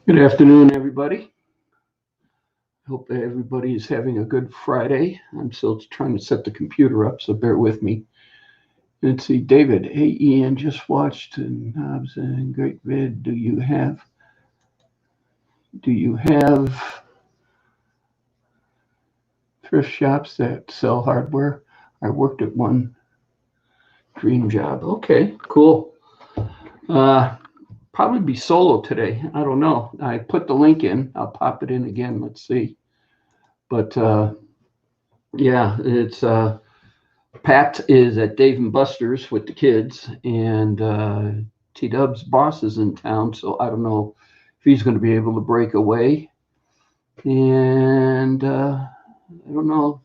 Good afternoon, everybody. Hope that everybody is having a good Friday. I'm still trying to set the computer up, so bear with me. Let's see, David. Hey, Ian, just watched and Hobbs and great vid. Do you have thrift shops that sell hardware? I worked at one. Dream job. Okay, cool. Uh, Probably be solo today. I don't know. I put the link in. I'll pop it in again. Let's see. But yeah, it's Pat is at Dave and Buster's with the kids, and T Dub's boss is in town, so I don't know if he's going to be able to break away. And I don't know.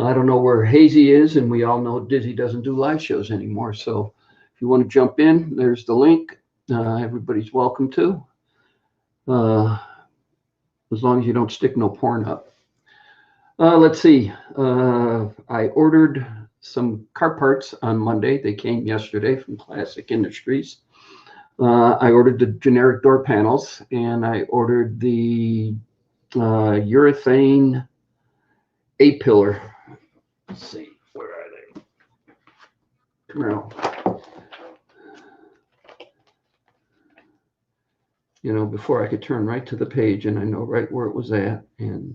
I don't know where Hazy is, and we all know Dizzy doesn't do live shows anymore. So if you want to jump in, there's the link. Everybody's welcome to, uh, as long as you don't stick no porn up. Let's see. I ordered some car parts on Monday. They came yesterday from Classic Industries. I ordered the generic door panels, and I ordered the urethane A-pillar. Let's see, where are they? Come on. Before I could turn right to the page, and I know right where it was at. And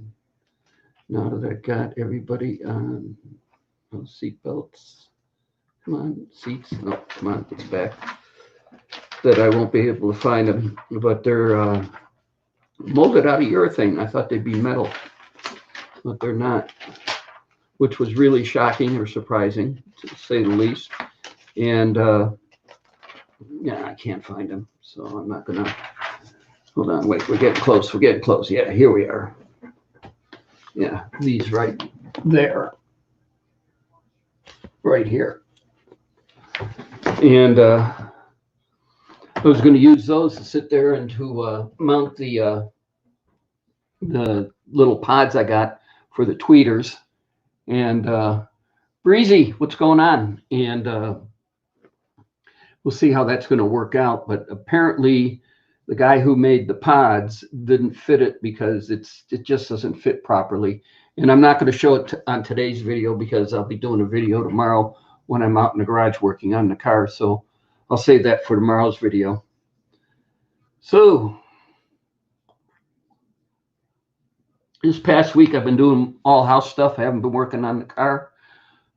now that I got everybody on seat belts, come on, seats. No, come on, it's back. That I won't be able to find them, but they're molded out of urethane. I thought they'd be metal, but they're not, which was really shocking or surprising, to say the least. And yeah, I can't find them, so I'm not gonna. Hold on, wait, we're getting close. We're getting close. Yeah, here we are. Yeah, these right there, right here. And I was going to use those to sit there and to mount the little pods I got for the tweeters. And Breezy, what's going on? And we'll see how that's going to work out. But apparently, the guy who made the pods didn't fit it because it just doesn't fit properly. And I'm not going to show it on today's video because I'll be doing a video tomorrow when I'm out in the garage working on the car. So I'll save that for tomorrow's video. So this past week I've been doing all house stuff. I haven't been working on the car.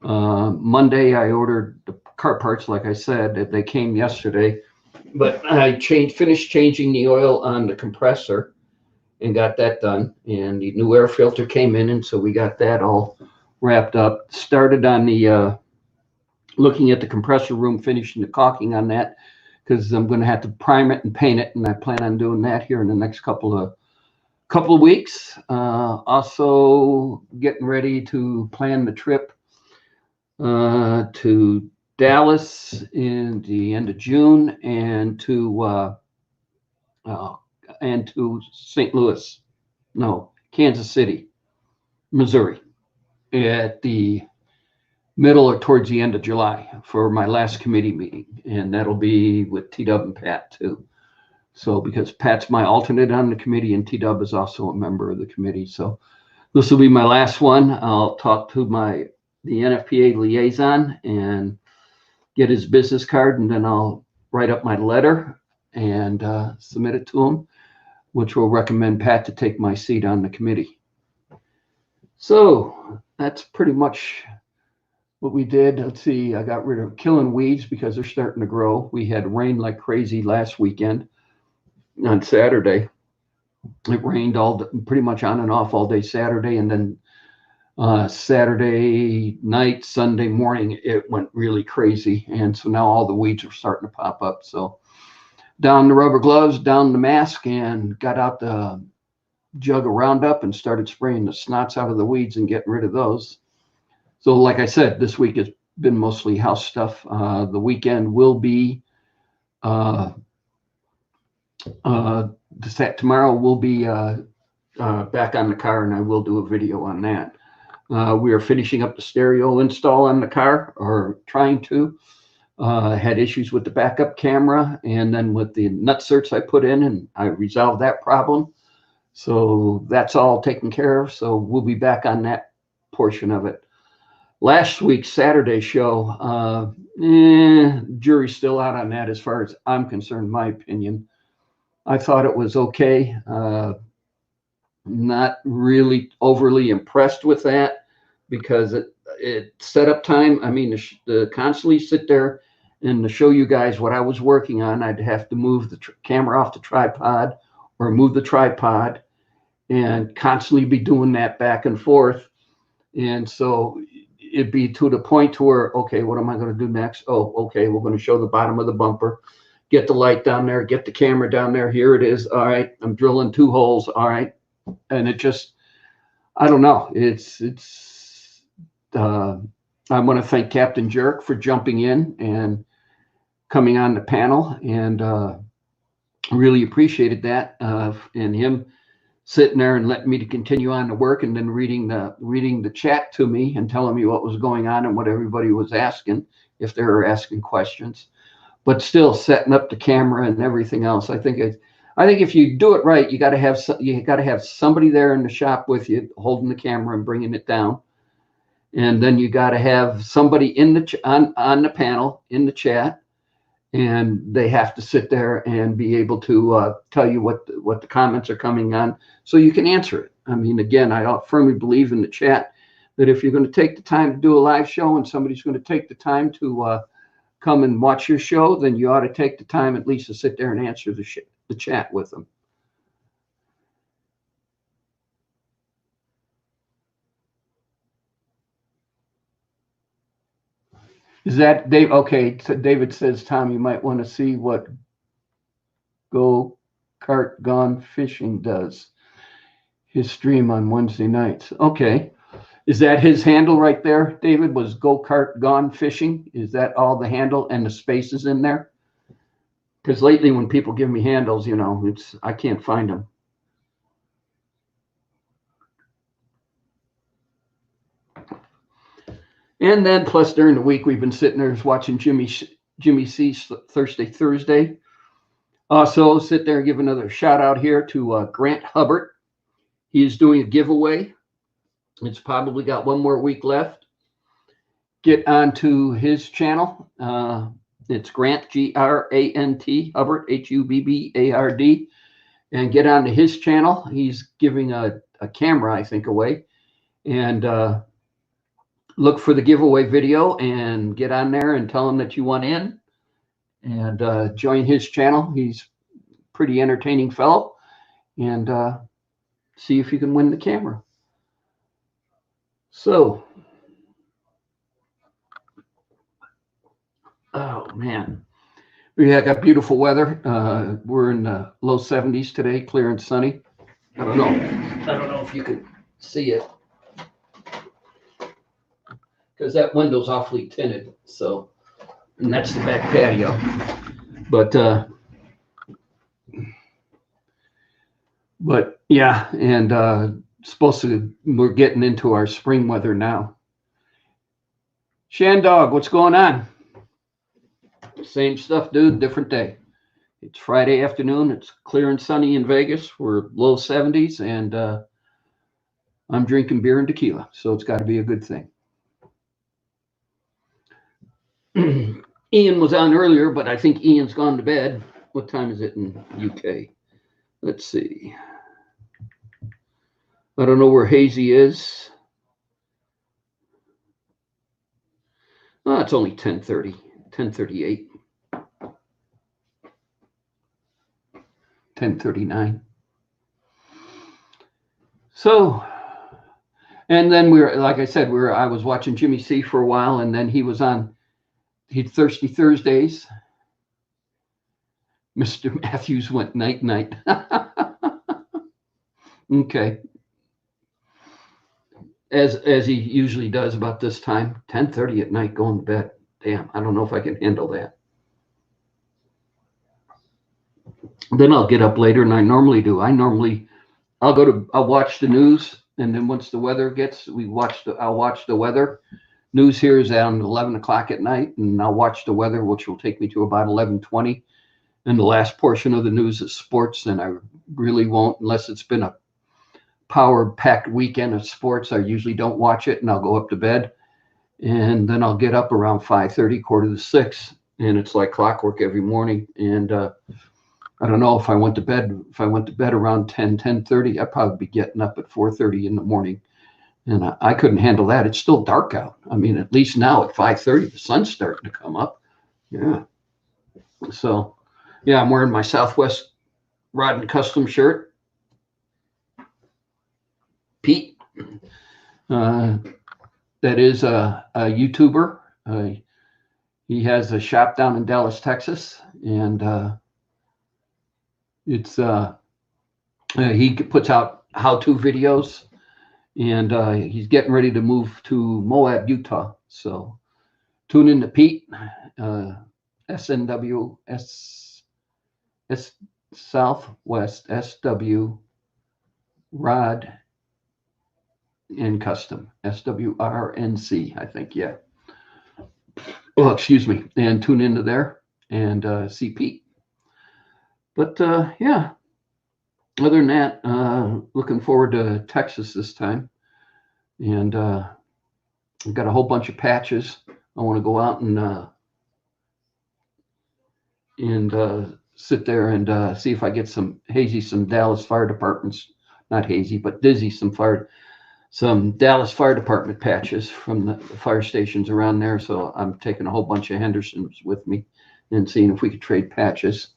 Monday I ordered the car parts, like I said. They came yesterday, but I finished changing the oil on the compressor and got that done. And the new air filter came in, and so we got that all wrapped up. Started on the looking at the compressor room, finishing the caulking on that because I'm going to have to prime it and paint it, and I plan on doing that here in the next couple of weeks. Also getting ready to plan the trip to Dallas in the end of June and to St. Louis, no, Kansas City, Missouri, at the middle or towards the end of July for my last committee meeting, and that'll be with T-Dub and Pat too. So because Pat's my alternate on the committee and T-Dub is also a member of the committee, so this will be my last one. I'll talk to the NFPA liaison and get his business card, and then I'll write up my letter and submit it to him, which will recommend Pat to take my seat on the committee. So that's pretty much what we did. Let's see, I got rid of killing weeds because they're starting to grow. We had rain like crazy last weekend on Saturday. It rained pretty much on and off all day Saturday, and then Saturday night, Sunday morning, it went really crazy. And so now all the weeds are starting to pop up. So down the rubber gloves, down the mask, and got out the jug of Roundup and started spraying the snots out of the weeds and getting rid of those. So like I said, this week has been mostly house stuff. The weekend will be tomorrow will be back on the car, and I will do a video on that. We are finishing up the stereo install on the car, or trying to. Had issues with the backup camera and then with the nut certs I put in, and I resolved that problem. So that's all taken care of. So we'll be back on that portion of it. Last week's Saturday show, jury's still out on that as far as I'm concerned, my opinion. I thought it was okay. Not really overly impressed with that because it set up time. I mean, to constantly sit there and to show you guys what I was working on, I'd have to move the camera off the tripod or move the tripod and constantly be doing that back and forth. And so it'd be to the point to where, okay, what am I going to do next? Oh, okay, we're going to show the bottom of the bumper, get the light down there, get the camera down there. Here it is. All right, I'm drilling 2 holes. All right. And it just, I don't know. I want to thank Captain Jerk for jumping in and coming on the panel, and really appreciated that, and him sitting there and letting me to continue on to work, and then reading the chat to me and telling me what was going on and what everybody was asking, if they were asking questions, but still setting up the camera and everything else. I think if you do it right, you got to have somebody there in the shop with you holding the camera and bringing it down. And then you got to have somebody in on the panel in the chat, and they have to sit there and be able to tell you what the comments are coming on, so you can answer it. I mean, again, I firmly believe in the chat that if you're going to take the time to do a live show and somebody's going to take the time to come and watch your show, then you ought to take the time at least to sit there and answer the chat with them. Is that Dave? Okay, so David says, Tom, you might want to see what Go Kart Gone Fishing does. His stream on Wednesday nights. Okay. Is that his handle right there, David? Was Go Kart Gone Fishing? Is that all the handle and the spaces in there? Because lately when people give me handles, I can't find them. And then plus during the week, we've been sitting there watching Jimmy C's Thursday. Also sit there and give another shout out here to Grant Hubbard. He's doing a giveaway. It's probably got 1 more week left. Get onto his channel. It's Grant, Grant, Hubbard, Hubbard, and get onto his channel. He's giving a camera, I think, away. And look for the giveaway video and get on there and tell him that you want in, and join his channel. He's a pretty entertaining fellow, and see if you can win the camera. So, oh man, we got beautiful weather. We're in the low 70s today, clear and sunny. I don't know if you can see it, because that window's awfully tinted. So, and that's the back patio. But yeah, and we're getting into our spring weather now. Shandog, what's going on? Same stuff, dude, different day. It's Friday afternoon. It's clear and sunny in Vegas. We're low 70s, and I'm drinking beer and tequila, so it's got to be a good thing. Ian was on earlier, but I think Ian's gone to bed. What time is it in UK? Let's see. I don't know where Hazy is. Oh, it's only 10:30, 10:38, 10:39. So, and then like I said, I was watching Jimmy C for a while, and then he was on Thirsty Thursdays. Mr. Matthews went night. Okay. As he usually does about this time, 10:30 at night, going to bed. Damn, I don't know if I can handle that. Then I'll get up later, and I normally do. I'll watch the news, and then once the weather gets, I'll watch the weather, news here is at 11 o'clock at night, and I'll watch the weather, which will take me to about 11:20. And the last portion of the news is sports, and I really won't, unless it's been a power-packed weekend of sports. I usually don't watch it, and I'll go up to bed, and then I'll get up around 5:30, 5:45, and it's like clockwork every morning. And I don't know if I went to bed. If I went to bed around 10:30, I'd probably be getting up at 4:30 in the morning, and I couldn't handle that. It's still dark out. I mean, at least now at 5:30, the sun's starting to come up. Yeah. So, yeah, I'm wearing my Southwest Rod and Custom shirt. Pete, that is a YouTuber. He has a shop down in Dallas, Texas, and it's he puts out how-to videos, and he's getting ready to move to Moab, Utah. So tune in to Pete, SNW Southwest SW Rod and Custom, SWRNC, I think. Yeah. Oh, excuse me. And tune into there and see Pete. But yeah, other than that, looking forward to Texas this time. And I've got a whole bunch of patches. I want to go out and sit there and see if I get some Dallas Fire Departments, not hazy, but dizzy, some Dallas Fire Department patches from the fire stations around there. So I'm taking a whole bunch of Hendersons with me and seeing if we could trade patches.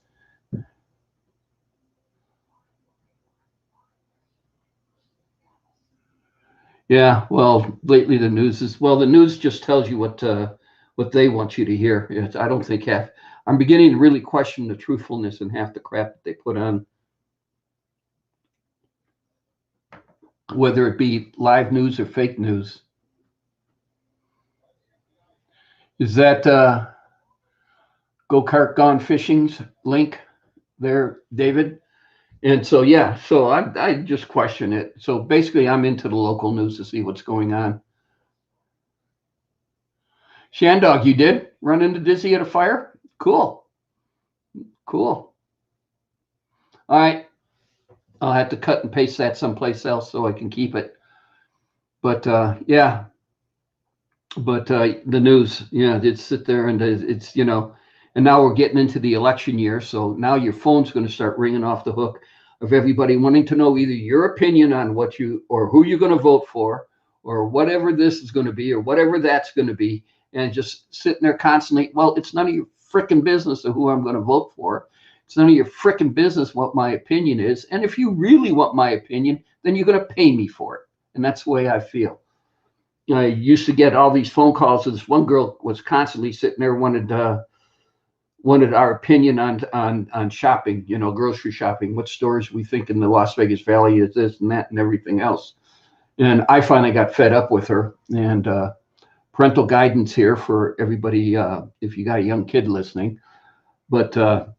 Yeah, well, lately the news just tells you what they want you to hear. I don't think I'm beginning to really question the truthfulness and half the crap that they put on, whether it be live news or fake news. Is that Go Kart Gone Fishing's link there, David? And so, yeah, so I just question it. So basically, I'm into the local news to see what's going on. Shandog, you did run into Dizzy at a fire? Cool. All right. I'll have to cut and paste that someplace else so I can keep it. But yeah. But the news, yeah, it's sit there and it's, and now we're getting into the election year. So now your phone's going to start ringing off the hook of everybody wanting to know either your opinion on or who you're going to vote for, or whatever this is going to be, or whatever that's going to be. And just sitting there constantly, well, it's none of your freaking business of who I'm going to vote for. It's none of your freaking business what my opinion is. And if you really want my opinion, then you're going to pay me for it. And that's the way I feel. I used to get all these phone calls. This one girl was constantly sitting there, wanted our opinion on shopping, grocery shopping, what stores we think in the Las Vegas Valley is this and that and everything else. And I finally got fed up with her. And parental guidance here for everybody, if you got a young kid listening. But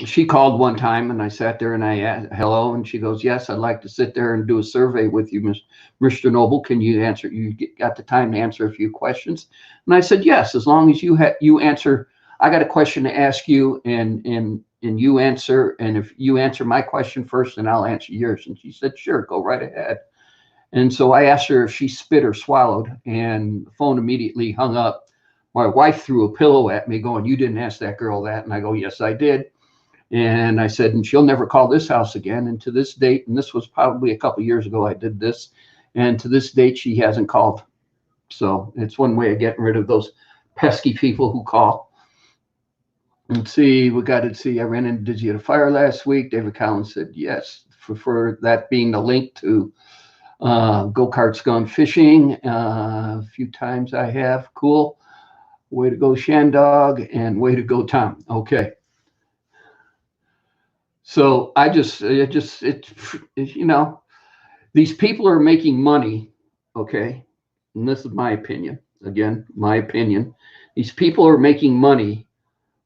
she called one time, and I sat there and I asked, hello, and she goes, yes, I'd like to sit there and do a survey with you, Mr. Noble. Can you answer? You got the time to answer a few questions? And I said, yes, as long as you answer. I got a question to ask you, and you answer. And if you answer my question first, then I'll answer yours. And she said, sure, go right ahead. And so I asked her if she spit or swallowed, and the phone immediately hung up. My wife threw a pillow at me going, you didn't ask that girl that. And I go, yes, I did. And I said, and she'll never call this house again. And to this date, and this was probably a couple of years ago, I did this. And to this date, she hasn't called. So it's one way of getting rid of those pesky people who call. Let's see, I ran into Dizzy at a fire last week. David Collins said, yes, for that being the link to Go Karts Gone Fishing. A few times I have. Cool. Way to go, Shandog, and way to go, Tom. Okay. So these people are making money, okay? And this is my opinion. Again, my opinion. These people are making money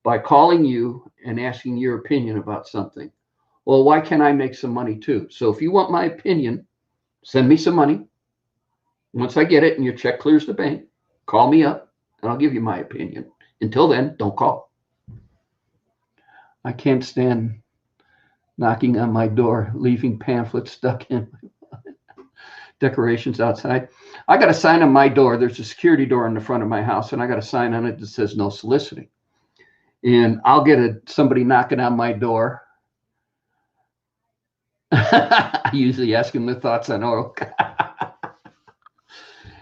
by calling you and asking your opinion about something. Well, why can't I make some money too? So if you want my opinion, send me some money. Once I get it and your check clears the bank, Call me up and I'll give you my opinion. Until then, don't call. I can't stand knocking on my door, leaving pamphlets stuck in decorations outside. I got a sign on my door. There's a security door in the front of my house, and I got a sign on it that says no soliciting. And I'll get somebody knocking on my door. I usually ask them their thoughts on oil.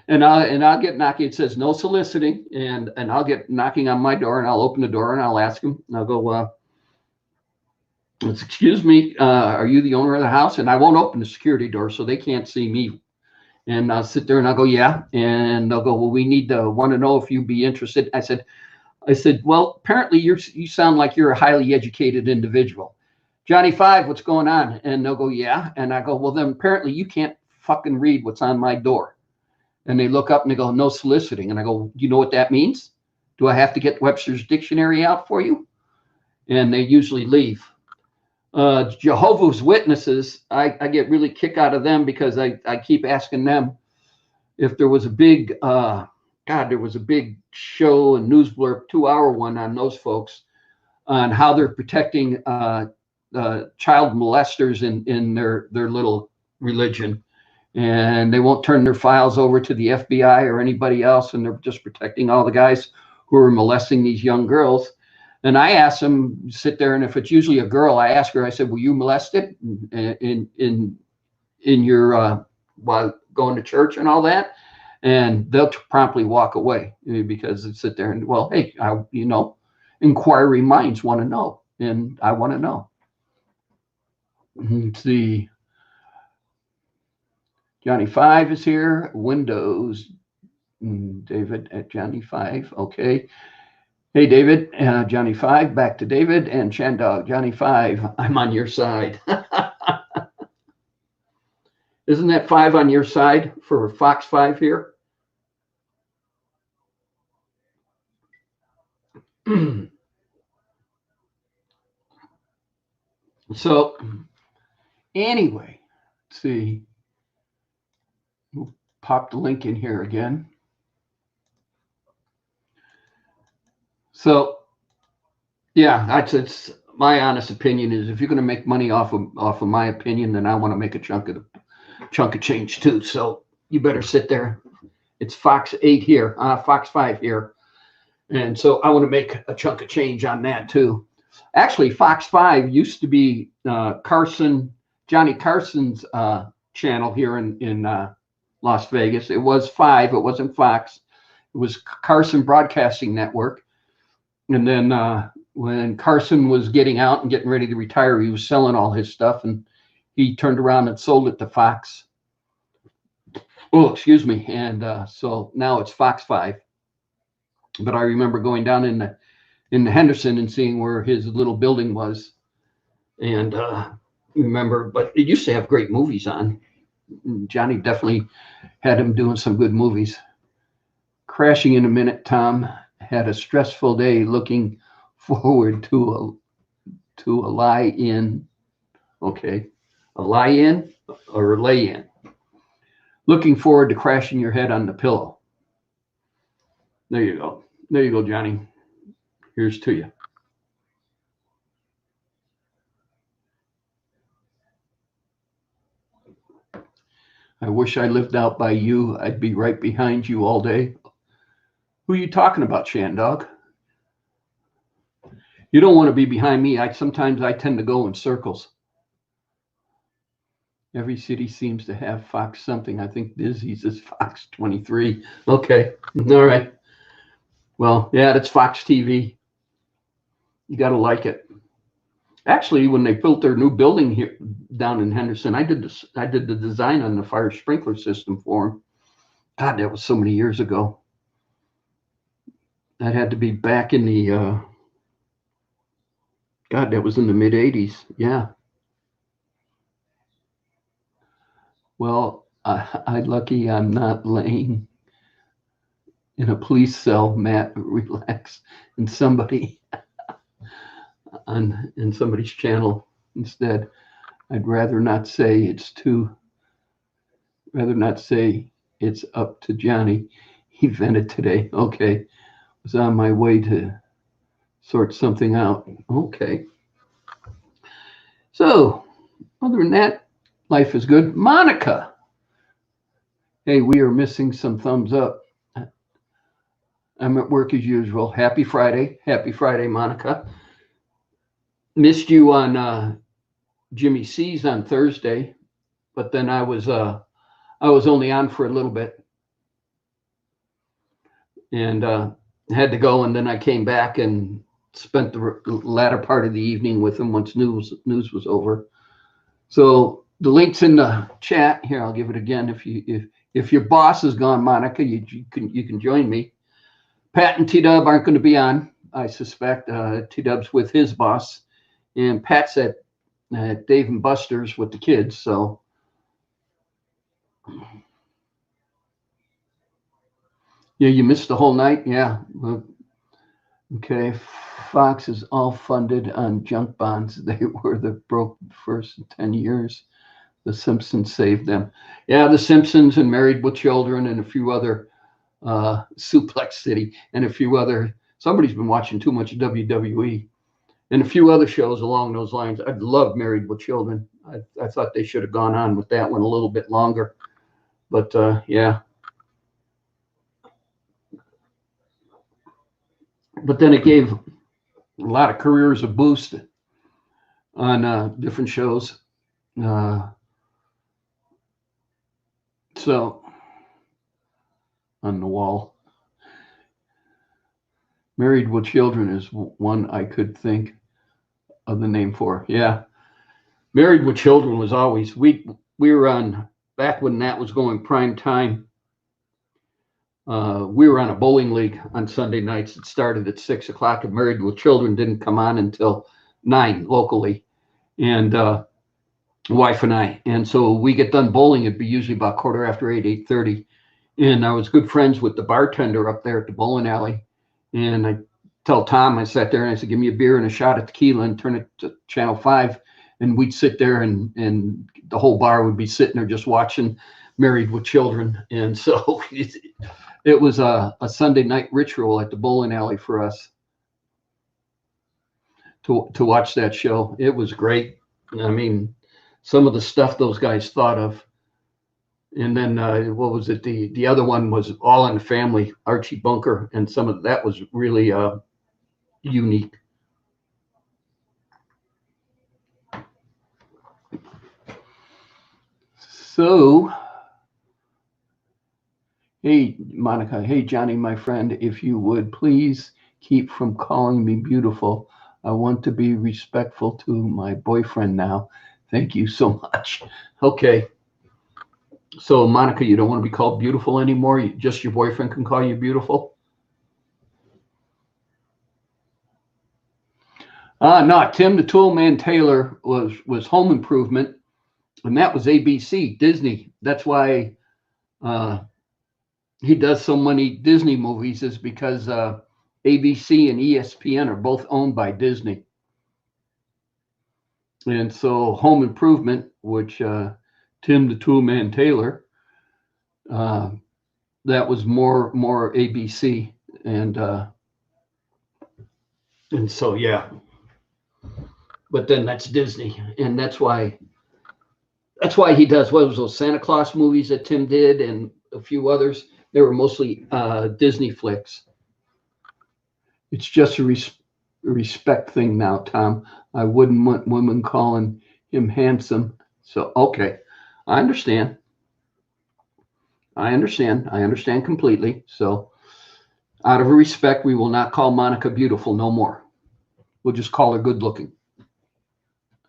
and I'll get knocking. It says no soliciting, and I'll get knocking on my door, and I'll open the door and I'll ask them. And I'll go, excuse me, are you the owner of the house? And I won't open the security door so they can't see me. And I'll sit there and I'll go, yeah. And they'll go, well, we want to know if you'd be interested. I said, well, apparently you sound like you're a highly educated individual. Johnny Five, what's going on? And they'll go, yeah. And I go, well, then apparently you can't fucking read what's on my door. And they look up and they go, no soliciting. And I go, do you know what that means? Do I have to get Webster's dictionary out for you? And they usually leave. Jehovah's Witnesses, I get really kick out of them because I keep asking them if there was a big, there was a big show, a news blurb, 2-hour one on those folks on how they're protecting child molesters in their little religion. And they won't turn their files over to the FBI or anybody else. And they're just protecting all the guys who are molesting these young girls. And I ask them, sit there, and if it's usually a girl, I ask her, I said, were you molested in your while going to church and all that? And they'll promptly walk away because they sit there and, well, hey, inquiry minds want to know, and I want to know. Let's see. Johnny Five is here. Windows. David at Johnny Five. Okay. Hey, David, Johnny Five, back to David and Shandog. Johnny Five, I'm on your side. Isn't that 5 on your side for Fox 5 here? So, anyway, let's see. We'll pop the link in here again. So, yeah, it's my honest opinion is if you're going to make money off of my opinion, then I want to make a chunk of change too. So you better sit there. It's Fox 8 here, Fox 5 here, and so I want to make a chunk of change on that too. Actually, Fox 5 used to be Johnny Carson's channel here in Las Vegas. It was 5. It wasn't Fox. It was Carson Broadcasting Network. And then when Carson was getting out and getting ready to retire, he was selling all his stuff, and he turned around and sold it to Fox. Oh, excuse me. And so now it's Fox 5. But I remember going down in the Henderson and seeing where his little building was. And remember, but it used to have great movies on. Johnny definitely had him doing some good movies. Crashing in a minute, Tom. Had a stressful day looking forward to a lie-in. Okay, a lie-in or a lay-in. Looking forward to crashing your head on the pillow. There you go. There you go, Johnny. Here's to you. I wish I lived out by you. I'd be right behind you all day. Who are you talking about, Shandog? You don't want to be behind me. Sometimes I tend to go in circles. Every city seems to have Fox something. I think Disney's is Fox 23. Okay. All right. Well, yeah, that's Fox TV. You got to like it. Actually, when they built their new building here down in Henderson, I did the design on the fire sprinkler system for them. God, that was so many years ago. That had to be back in the, that was in the mid 80s. Yeah. Well, I'm lucky I'm not laying in a police cell, Matt, relax, and somebody in somebody's channel instead. I'd rather not say it's up to Johnny. He vented today. Okay. Was on my way to sort something out. Okay. So, other than that, life is good. Monica. Hey, we are missing some thumbs up. I'm at work as usual. Happy Friday. Happy Friday, Monica. Missed you on Jimmy C's on Thursday, but then I was only on for a little bit and had to go, and then I came back and spent the latter part of the evening with him once news was over. So the link's in the chat here. I'll give it again. If your boss is gone, Monica, you can join me. Pat and T Dub aren't going to be on, I suspect. T Dub's with his boss, and Pat's at Dave and Buster's with the kids. So yeah, you missed the whole night. Yeah. Okay. Fox is all funded on junk bonds. They were the broke first 10 years. The Simpsons saved them. Yeah, The Simpsons and Married with Children and a few other Suplex City and a few other. Somebody's been watching too much WWE and a few other shows along those lines. I love Married with Children. I thought they should have gone on with that one a little bit longer. But yeah. But then it gave a lot of careers a boost on different shows. So on the wall. Married with Children is one I could think of the name for. Yeah. Married with Children was always, we were on, back when that was going prime time, we were on a bowling league on Sunday nights. It started at 6 o'clock, and Married with Children didn't come on until 9 locally. And wife and I. And so we get done bowling, it'd be usually about 8:30. And I was good friends with the bartender up there at the bowling alley. And I tell Tom, I sat there and I said, give me a beer and a shot of tequila and turn it to Channel 5. And we'd sit there and the whole bar would be sitting there just watching Married with Children. And so it was a Sunday night ritual at the bowling alley for us to watch that show. It was great. I mean, some of the stuff those guys thought of. And then what was it? The other one was All in the Family, Archie Bunker, and some of that was really unique. So, hey, Monica. Hey, Johnny, my friend, if you would please keep from calling me beautiful. I want to be respectful to my boyfriend now. Thank you so much. Okay. So, Monica, you don't want to be called beautiful anymore? Just your boyfriend can call you beautiful? No, Tim the Toolman Taylor was Home Improvement, and that was ABC, Disney. That's why he does so many Disney movies, is because ABC and ESPN are both owned by Disney. And so Home Improvement, which Tim the Toolman Taylor, that was more ABC, and so yeah. But then that's Disney, and that's why he does what was those Santa Claus movies that Tim did, and a few others. They were mostly Disney flicks. It's just a respect thing now, Tom. I wouldn't want women calling him handsome. So okay, I understand. I understand completely. So out of respect, we will not call Monica beautiful no more. We'll just call her good looking.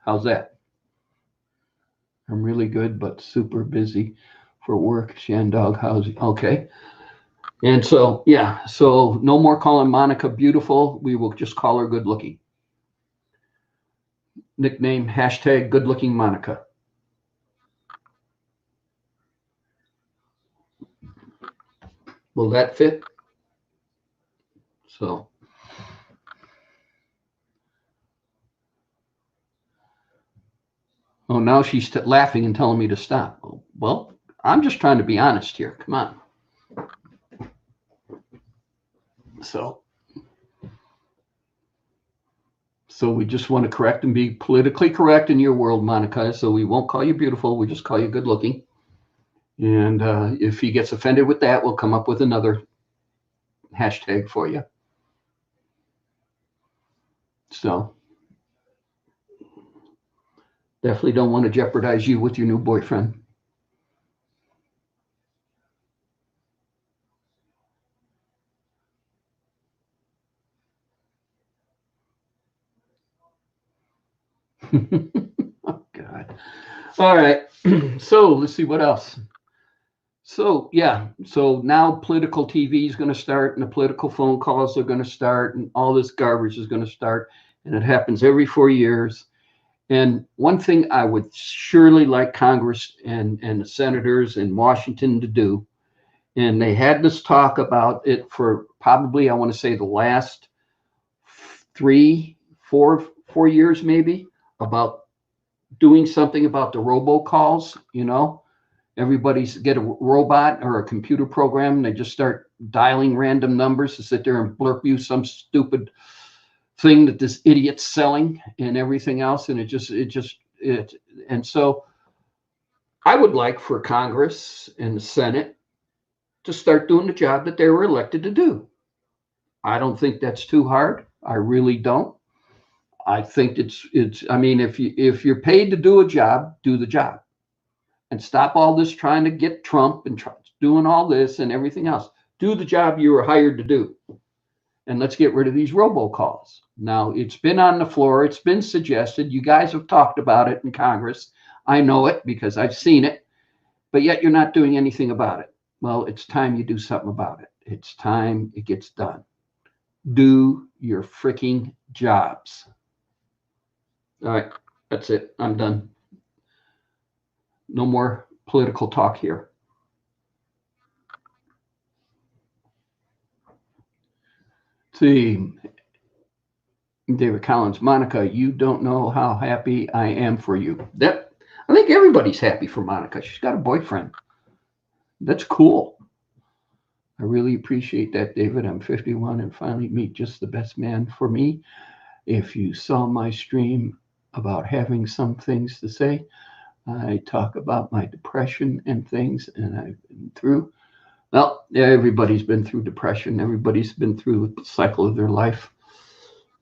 How's that? I'm really good, but super busy for work. Shandog, how's okay? And so, yeah, so no more calling Monica beautiful. We will just call her good looking. Nickname, hashtag good looking Monica. Will that fit? So. Oh, now she's laughing and telling me to stop. Well, I'm just trying to be honest here. Come on. So we just want to correct and be politically correct in your world, Monica. So we won't call you beautiful. We just call you good looking. And if he gets offended with that, we'll come up with another hashtag for you. So definitely don't want to jeopardize you with your new boyfriend. Oh, God. All right. So let's see what else. So yeah, so now political TV is going to start, and the political phone calls are going to start, and all this garbage is going to start, and it happens every 4 years. And one thing I would surely like Congress and the senators in Washington to do, and they had this talk about it for probably, I want to say, the last 4 years maybe, about doing something about the robocalls. Everybody's get a robot or a computer program, and they just start dialing random numbers to sit there and blurb you some stupid thing that this idiot's selling and everything else. And and so I would like for Congress and the Senate to start doing the job that they were elected to do. I don't think that's too hard. I really don't. I think I mean, if you're paid to do a job, do the job. And stop all this trying to get Trump and doing all this and everything else. Do the job you were hired to do. And let's get rid of these robocalls. Now, it's been on the floor. It's been suggested. You guys have talked about it in Congress. I know it because I've seen it. But yet you're not doing anything about it. Well, it's time you do something about it. It's time it gets done. Do your freaking jobs. All right. That's it. I'm done. No more political talk here. See, David Collins, Monica, you don't know how happy I am for you. I think everybody's happy for Monica. She's got a boyfriend. That's cool. I really appreciate that, David. I'm 51 and finally meet just the best man for me. If you saw my stream about having some things to say, I talk about my depression and things, and I've been through. Well, everybody's been through depression. Everybody's been through the cycle of their life.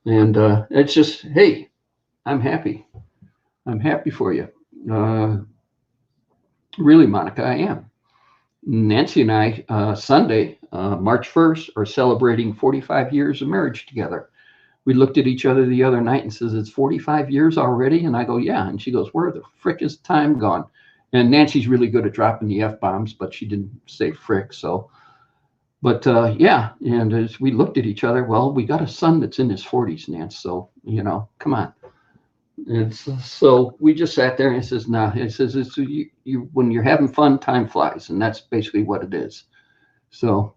And it's just, hey, I'm happy. I'm happy for you. Really, Monica, I am. Nancy and I, Sunday, March 1st, are celebrating 45 years of marriage together. We looked at each other the other night and says, it's 45 years already? And I go, yeah. And she goes, where the frick is time gone? And Nancy's really good at dropping the F-bombs, but she didn't say frick. So, but yeah. And as we looked at each other, well, we got a son that's in his 40s, Nance. So, come on. And so we just sat there and he says, nah, he says, it's when you're having fun, time flies. And that's basically what it is. So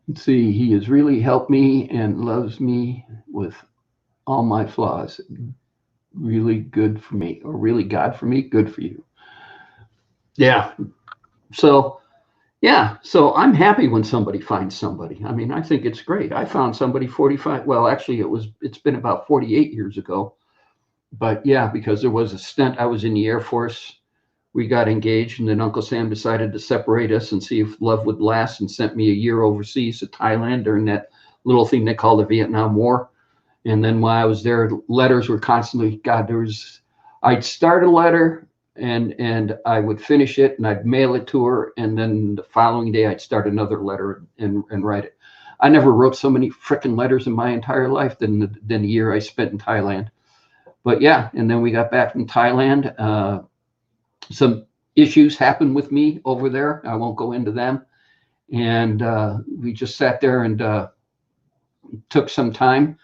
let's see, he has really helped me and loves me with all my flaws. Really good for me, or really God for me, good for you. Yeah. So, yeah. So I'm happy when somebody finds somebody. I mean, I think it's great. I found somebody 45. Well, actually, it's been about 48 years ago. But yeah, because there was a stint. I was in the Air Force. We got engaged, and then Uncle Sam decided to separate us and see if love would last, and sent me a year overseas to Thailand during that little thing they call the Vietnam War. And then while I was there, letters were constantly, God, I'd start a letter and I would finish it and I'd mail it to her. And then the following day I'd start another letter and write it. I never wrote so many frickin' letters in my entire life than the year I spent in Thailand. But yeah, and then we got back from Thailand. Some issues happened with me over there. I won't go into them. And we just sat there and took some time.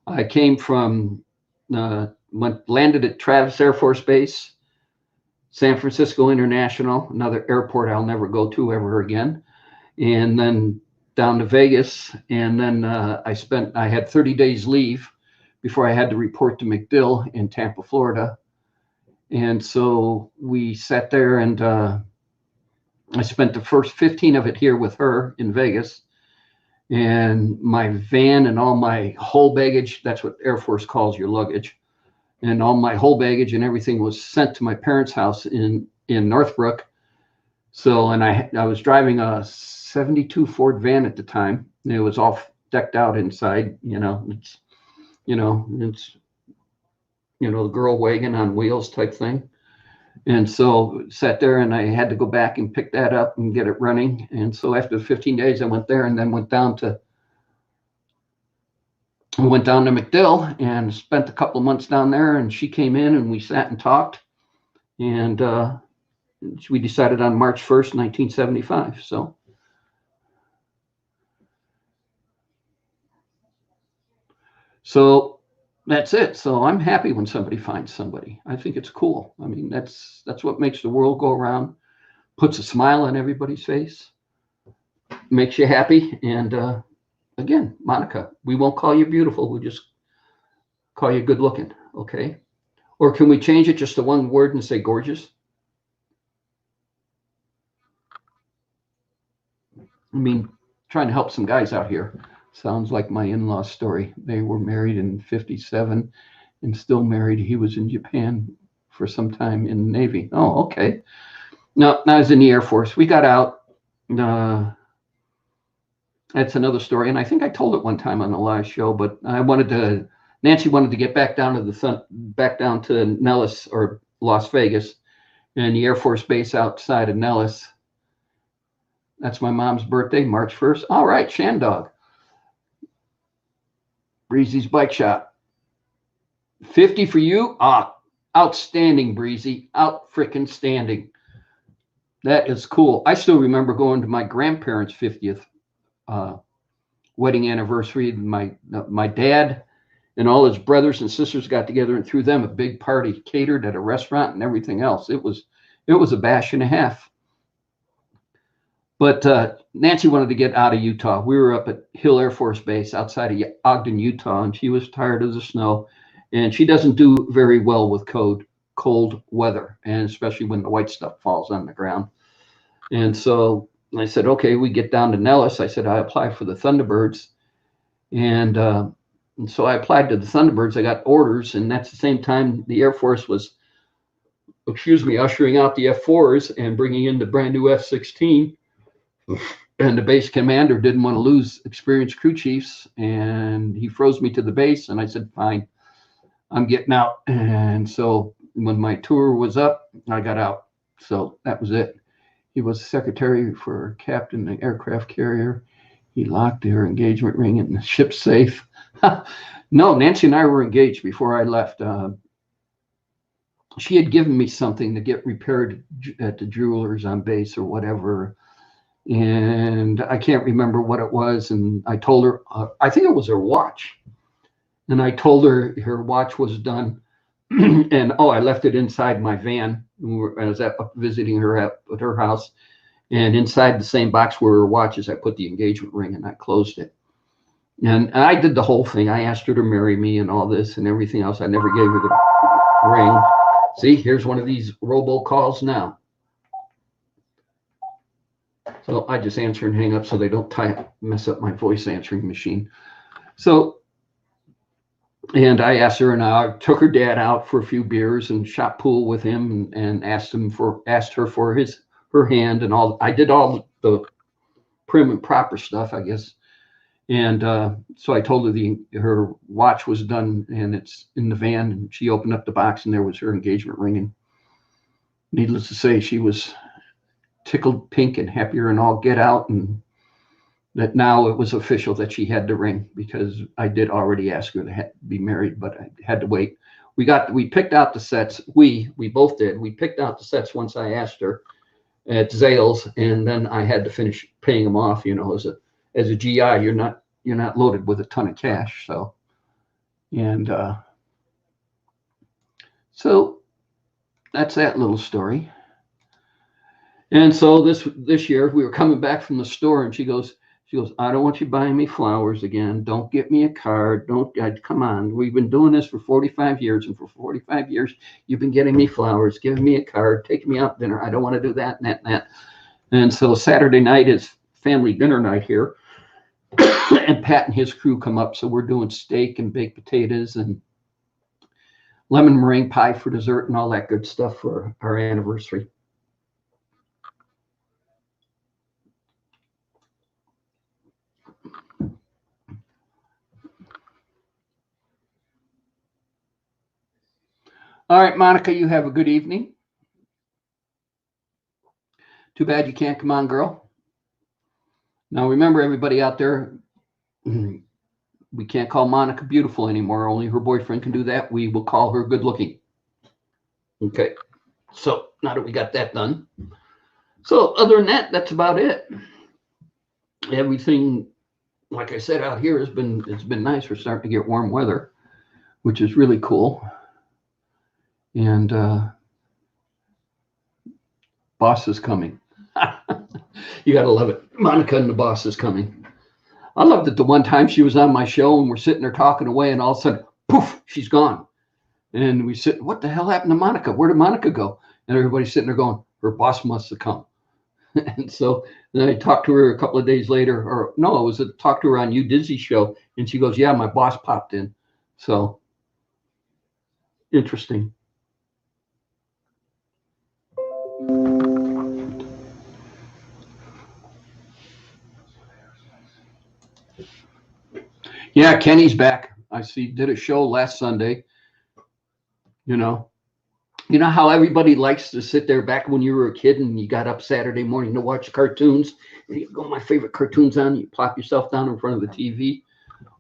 I came from, landed at Travis Air Force Base, San Francisco International, another airport I'll never go to ever again, and then down to Vegas. And then I had 30 days leave before I had to report to MacDill in Tampa, Florida. And so we sat there and I spent the first 15 of it here with her in Vegas. and my van and all my whole baggage, that's what Air Force calls your luggage, and all my whole baggage and everything was sent to my parents' house in Northbrook. So, and I was driving a 72 Ford van at the time, and it was all decked out inside, it's, it's, the girl wagon on wheels type thing. And so sat there, and I had to go back and pick that up and get it running. And so after 15 days, I went there and then went down to MacDill and spent a couple of months down there. And she came in and we sat and talked, and we decided on March 1st, 1975. So that's it. So I'm happy when somebody finds somebody. I think it's cool. I mean, that's what makes the world go around, puts a smile on everybody's face, makes you happy. And again, Monica, we won't call you beautiful. We'll just call you good looking. Okay. Or can we change it just to one word and say gorgeous? I mean, trying to help some guys out here. Sounds like my in-law story. They were married in 57 and still married. He was in Japan for some time in the Navy. Oh, okay. No, I was in the Air Force. We got out. That's another story. And I think I told it one time on the live show, but Nancy wanted to get back down to Nellis or Las Vegas, and the Air Force base outside of Nellis. That's my mom's birthday, March 1st. All right, Shandog. Breezy's Bike Shop. 50 for you. Outstanding, Breezy. Out freaking standing. That is cool. I still remember going to my grandparents' 50th wedding anniversary. My dad and all his brothers and sisters got together and threw them a big party, catered at a restaurant and everything else. It was a bash and a half. But Nancy wanted to get out of Utah. We were up at Hill Air Force Base outside of Ogden, Utah, and she was tired of the snow. And she doesn't do very well with cold weather, and especially when the white stuff falls on the ground. And so I said, okay, we get down to Nellis. I said, I apply for the Thunderbirds. And so I applied to the Thunderbirds. I got orders, and that's the same time the Air Force was, ushering out the F-4s and bringing in the brand new F-16. And the base commander didn't want to lose experienced crew chiefs, and he froze me to the base. And I said, fine, I'm getting out. And so when my tour was up, I got out. So that was it. He was secretary for captain the aircraft carrier. He locked her engagement ring in the ship's safe. No, Nancy and I were engaged before I left. She had given me something to get repaired at the jewelers on base or whatever. And I can't remember what it was. And I told her, I think it was her watch. And I told her her watch was done. And I left it inside my van. I was up visiting her at her house. And inside the same box where her watch is, I put the engagement ring and I closed it. And I did the whole thing. I asked her to marry me and all this and everything else. I never gave her the ring. See, here's one of these robocalls now. So I just answer and hang up so they don't mess up my voice answering machine. So, and I asked her, and I took her dad out for a few beers and shot pool with him, and asked her for her hand and all. I did all the prim and proper stuff, I guess. And so I told her her watch was done and it's in the van, and she opened up the box and there was her engagement ring. And needless to say, she was tickled pink and happier and all get out, and that now it was official that she had the ring, because I did already ask her to be married, but I had to wait. We picked out the sets. We both did. We picked out the sets once I asked her at Zales, and then I had to finish paying them off. As a GI, you're not loaded with a ton of cash. So, and so that's that little story. And so this year we were coming back from the store, and she goes, I don't want you buying me flowers again. Don't get me a card. Come on. We've been doing this for 45 years, and for 45 years you've been getting me flowers, giving me a card, taking me out to dinner. I don't want to do that and that and that. And so Saturday night is family dinner night here. and Pat and his crew come up. So we're doing steak and baked potatoes and lemon meringue pie for dessert and all that good stuff for our anniversary. All right, Monica, you have a good evening. Too bad you can't come on, girl. Now remember, everybody out there, we can't call Monica beautiful anymore. Only her boyfriend can do that. We will call her good looking. Okay. So now that we got that done. So other than that, that's about it. Everything, like I said, out here it's been nice. We're starting to get warm weather, which is really cool. And boss is coming. You got to love it. Monica and the boss is coming. I loved it the one time she was on my show and we're sitting there talking away and all of a sudden, poof, she's gone. And we said, what the hell happened to Monica? Where did Monica go? And everybody's sitting there going, her boss must have come. And so then I talked to her a couple of days later, or no, it was a talk to her on You Dizzy show. And she goes, yeah, my boss popped in. So interesting. Yeah, Kenny's back. I see, did a show last Sunday. You know how everybody likes to sit there back when you were a kid and you got up Saturday morning to watch cartoons. And you go, my favorite cartoons on, you plop yourself down in front of the TV.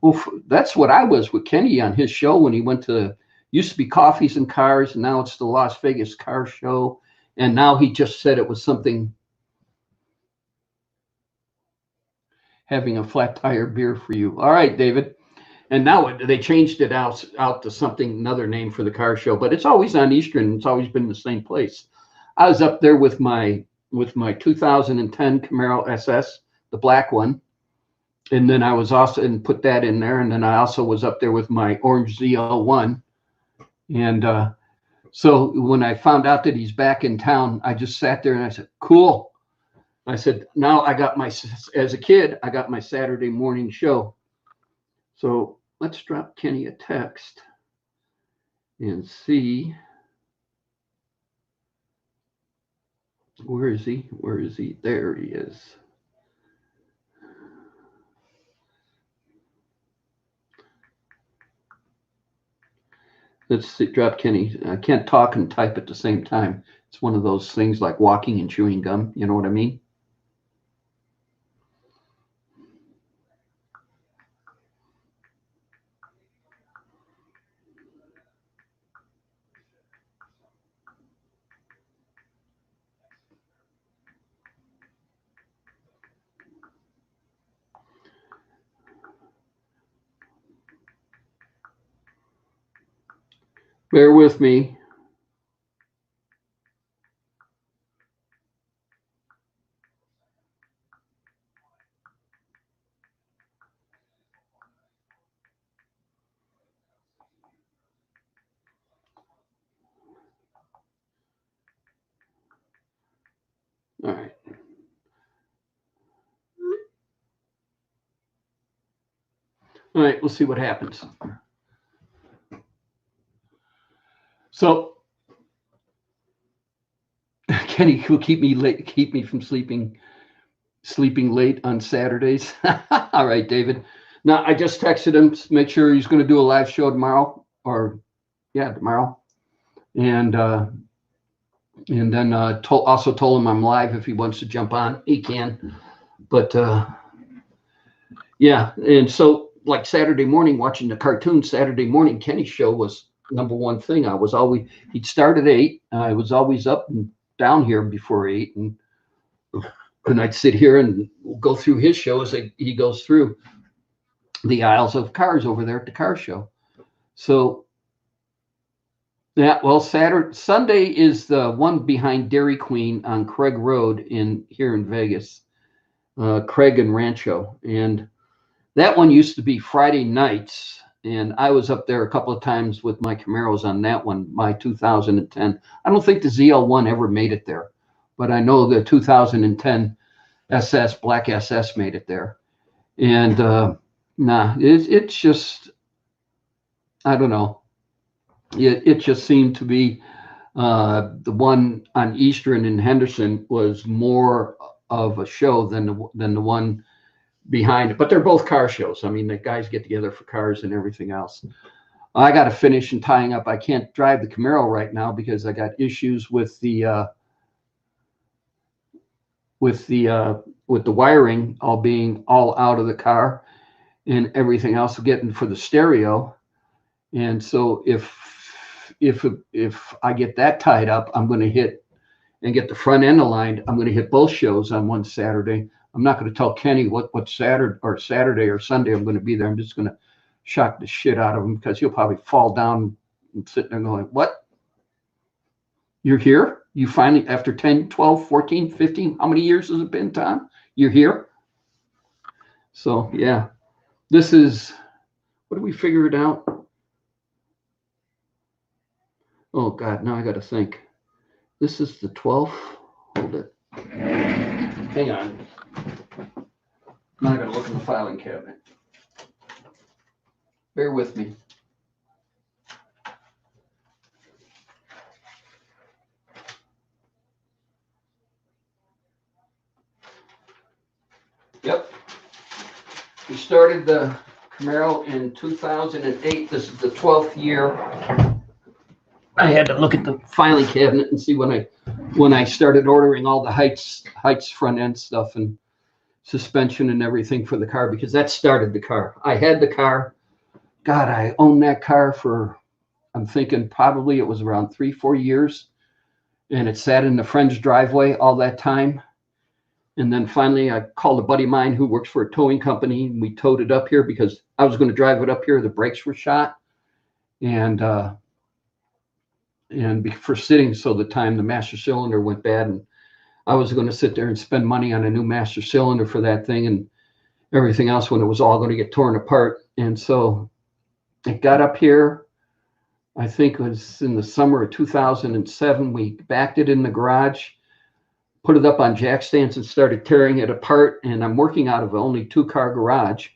Well, that's what I was with Kenny on his show when he went to, used to be Coffees and Cars, and now it's the Las Vegas Car Show. And now he just said it was something, having a flat tire beer for you. All right, David. And now they changed it out to something, another name for the car show, but it's always on Eastern. It's always been the same place. I was up there with my 2010 Camaro SS, the black one. And then I was also, and put that in there. And then I also was up there with my orange ZL1. And so when I found out that he's back in town, I just sat there and I said, cool. I said, now I got as a kid, I got my Saturday morning show. So let's drop Kenny a text and see. Where is he? Where is he? There he is. Let's see, drop Kenny. I can't talk and type at the same time. It's one of those things like walking and chewing gum. You know what I mean? Bear with me. All right. All right, we'll see what happens. So Kenny will keep me from sleeping late on Saturdays. All right, David. Now I just texted him to make sure he's going to do a live show tomorrow, tomorrow. And then also told him I'm live. If he wants to jump on, he can. But yeah, and so like Saturday morning, watching the cartoon Saturday morning Kenny show was number one thing. He'd start at 8. I was always up and down here before 8, and I'd sit here and go through his show as he goes through the aisles of cars over there at the car show. So yeah, well, Sunday is the one behind Dairy Queen on Craig Road here in Vegas, Craig and Rancho. And that one used to be Friday nights. And I was up there a couple of times with my Camaros on that one, my 2010. I don't think the ZL1 ever made it there, but I know the 2010 SS, Black SS made it there. And nah, it's just, I don't know. It just seemed to be the one on Eastern and Henderson was more of a show than the one behind it. But they're both car shows. I mean, the guys get together for cars and everything else. I got to finish and tying up. I can't drive the Camaro right now because I got issues with the wiring all being all out of the car and everything else getting for the stereo. And so if I get that tied up, I'm going to hit and get the front end aligned. I'm going to hit both shows on one Saturday. I'm not going to tell Kenny what Saturday or Sunday I'm going to be there. I'm just going to shock the shit out of him because he'll probably fall down and sit there going, what? You're here? You finally, after 10, 12, 14, 15, how many years has it been, Tom? You're here? So, yeah, this is, what did we figure it out? Oh, God, now I got to think. This is the 12th. Hold it. Hang on. Now I got to look in the filing cabinet. Bear with me. Yep. We started the Camaro in 2008. This is the 12th year. I had to look at the filing cabinet and see when I started ordering all the Heights front end stuff and suspension and everything for the car, because that started the car. I had the car. God, I owned that car for, I'm thinking probably it was around 3-4 years, and it sat in the friend's driveway all that time. And then finally I called a buddy of mine who works for a towing company, and we towed it up here because I was going to drive it up here. The brakes were shot. And for sitting, so the time the master cylinder went bad, and I was going to sit there and spend money on a new master cylinder for that thing and everything else when it was all going to get torn apart. And so it got up here, I think it was in the summer of 2007. We backed it in the garage, put it up on jack stands and started tearing it apart. And I'm working out of only 2-car garage.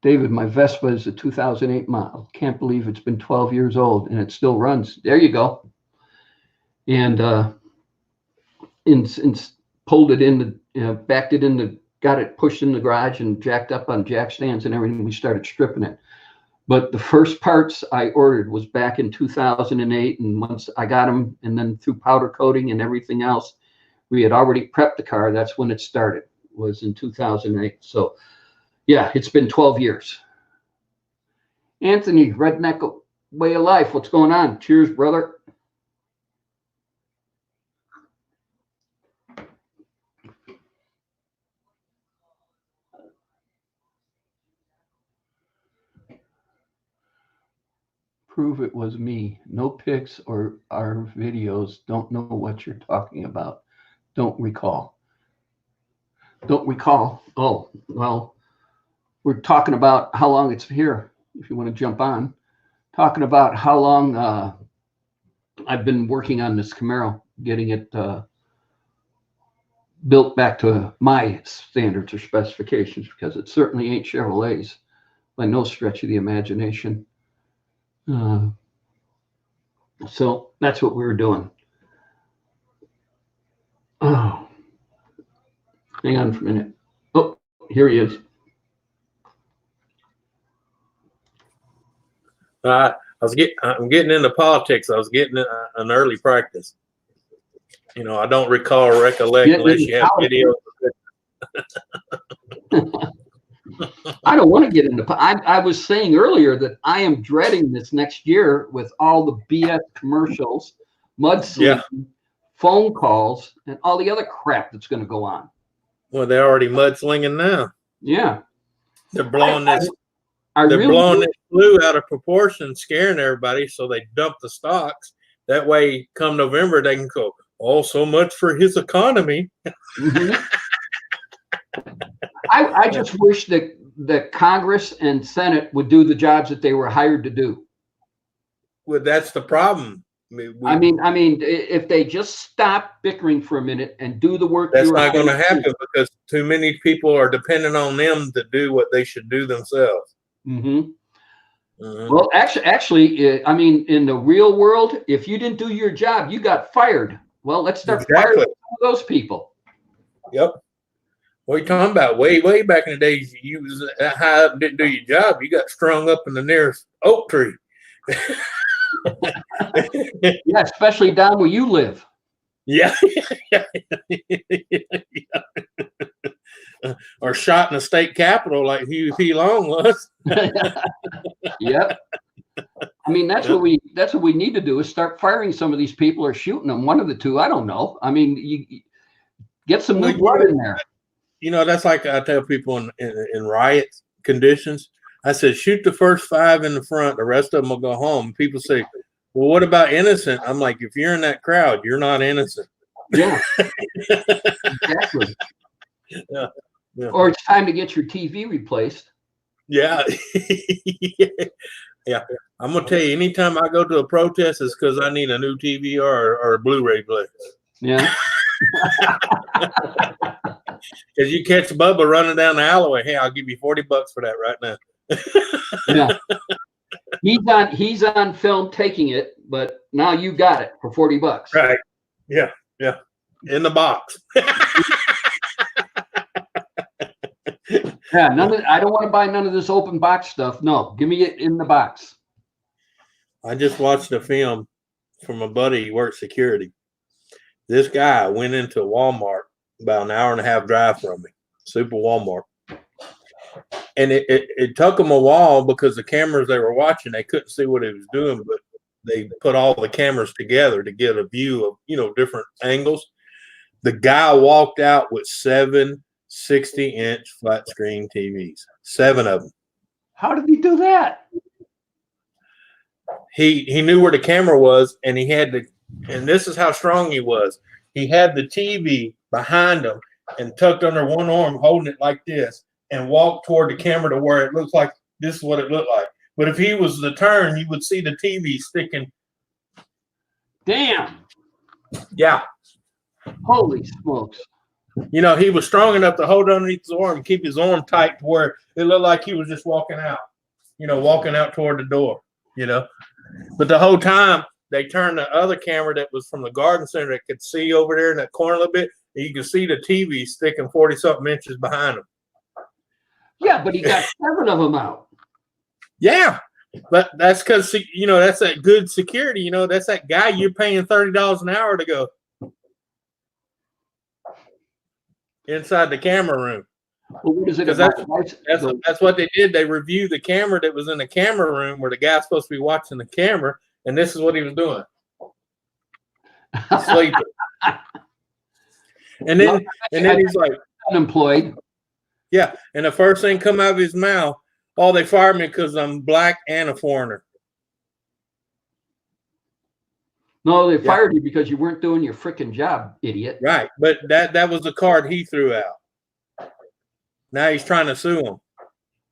David, my Vespa is a 2008 model. Can't believe it's been 12 years old and it still runs. There you go. And pulled it in, backed it in the, got it pushed in the garage and jacked up on jack stands and everything. We started stripping it. But the first parts I ordered was back in 2008. And once I got them, and then through powder coating and everything else, we had already prepped the car. That's when it started, was in 2008. So yeah, it's been 12 years. Anthony, Redneck Way of Life, what's going on? Cheers, brother. Prove it was me. No pics or our videos. Don't know what you're talking about. Don't recall. Don't recall. Oh, well, we're talking about how long it's here, if you want to jump on. Talking about how long I've been working on this Camaro, getting it built back to my standards or specifications, because it certainly ain't Chevrolet's by no stretch of the imagination. So that's what we were doing. Oh, hang on for a minute. Oh, here he is. I'm getting into politics. I was getting an early practice. You know, I don't recall or recollect unless you have video. I don't want to get into. I was saying earlier that I am dreading this next year with all the BS commercials, mudslinging, phone calls, and all the other crap that's going to go on. Well, they're already mudslinging now. Yeah, they're blowing this. They're blowing this glue out of proportion, scaring everybody, so they dump the stocks. That way, come November, they can go, oh, so much for his economy. Mm-hmm. I just wish that Congress and Senate would do the jobs that they were hired to do. Well, that's the problem. I mean, if they just stop bickering for a minute and do the work, that's not going to happen because too many people are dependent on them to do what they should do themselves. Mm-hmm. Mm-hmm. Well, actually, I mean, in the real world, if you didn't do your job, you got fired. Well, let's start firing some of those people. Yep. What are you talking about? Way back in the days, you was high up, didn't do your job. You got strung up in the nearest oak tree. Yeah, especially down where you live. Yeah. Or shot in the state capitol like Huey P. Long was. Yep. I mean, that's what we need to do is start firing some of these people or shooting them. One of the two. I don't know. I mean, you get some new blood in there. You know, that's like I tell people in riot conditions. I said, shoot the first 5 in the front. The rest of them will go home. People say, well, what about innocent? I'm like, if you're in that crowd, you're not innocent. Yeah. Exactly. Yeah. Yeah. Or it's time to get your TV replaced. Yeah. Yeah. I'm going to tell you, anytime I go to a protest, it's because I need a new TV or a Blu-ray player. Yeah. Because you catch Bubba running down the alleyway, hey, I'll give you $40 for that right now. Yeah. He's on film taking it, but now you got it for $40. Right. Yeah. Yeah. In the box. Yeah, I don't want to buy none of this open box stuff. No, give me it in the box. I just watched a film from a buddy who works security. This guy went into Walmart about an hour and a half drive from me, Super Walmart. And it took him a while because the cameras they were watching, they couldn't see what he was doing, but they put all the cameras together to get a view of, different angles. The guy walked out with 7 60-inch flat screen TVs, 7 of them. How did he do that? He knew where the camera was, and he had and this is how strong he was. He had the TV behind him and tucked under one arm, holding it like this, and walked toward the camera to where it looks like this is what it looked like. But if he was to turn, you would see the TV sticking. Damn. Yeah. Holy smokes. He was strong enough to hold underneath his arm and keep his arm tight to where it looked like he was just walking out, walking out toward the door, But the whole time, they turned the other camera that was from the garden center that could see over there in that corner a little bit, and you could see the TV sticking 40-something inches behind him. Yeah, but he got 7 of them out. Yeah, but that's because, that's that good security. That's that guy you're paying $30 an hour to go inside the camera room. Well, what is it? That's what they did. They reviewed the camera that was in the camera room where the guy's supposed to be watching the camera, and this is what he was doing. Sleeping. And then he's like unemployed. Yeah, and the first thing come out of his mouth, oh, they fired me because I'm black and a foreigner. No, they fired you because you weren't doing your freaking job, idiot. Right, but that was the card he threw out. Now he's trying to sue him.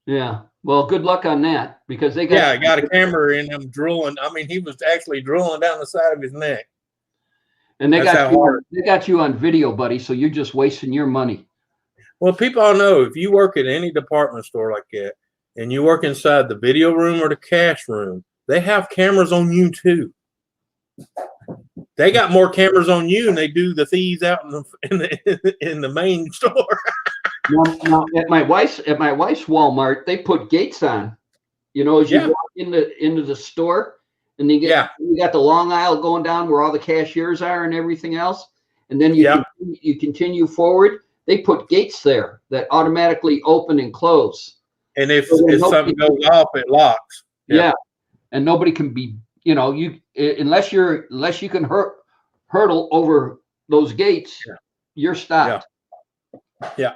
Yeah, well, good luck on that because they got. Yeah, I got a camera in him drilling. I mean, he was actually drilling down the side of his neck. And they got you on video, buddy. So you're just wasting your money. Well, people all know if you work at any department store like that, and you work inside the video room or the cash room, they have cameras on you too. They got more cameras on you than they do the thieves out in the main store. Now, at my wife's Walmart, they put gates on. As you walk into the store, and you got the long aisle going down where all the cashiers are and everything else, and then you continue forward. They put gates there that automatically open and close. And if something goes off, it locks. Yeah, and nobody can be. Unless you can hurdle over those gates, you're stopped. Yeah.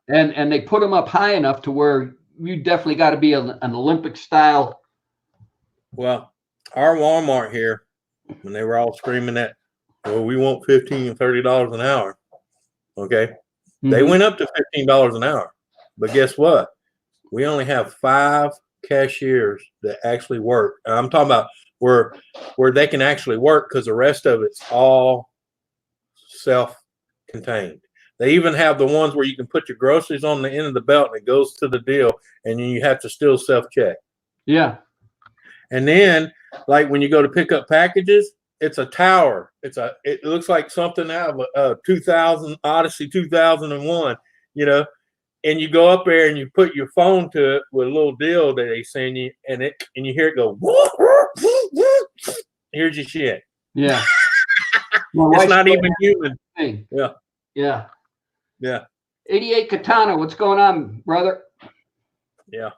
And they put them up high enough to where you definitely got to be an Olympic style. Well, our Walmart here, when they were all screaming that, well, we want $15 and $30 an hour. Okay. Mm-hmm. They went up to $15 an hour. But guess what? We only have 5 cashiers that actually work. And I'm talking about where they can actually work, because the rest of it's all self-contained. They even have the ones where you can put your groceries on the end of the belt and it goes to the deal, and you have to still self-check. Yeah. And then, like when you go to pick up packages, it's a tower. It looks like something out of 2000 Odyssey 2001, you know. And you go up there and you put your phone to it with a little deal that they send you, and you hear it go. Here's your shit. Yeah. It's not even human. Thing. Yeah. Yeah. Yeah. 88 Katana, what's going on, brother? Yeah.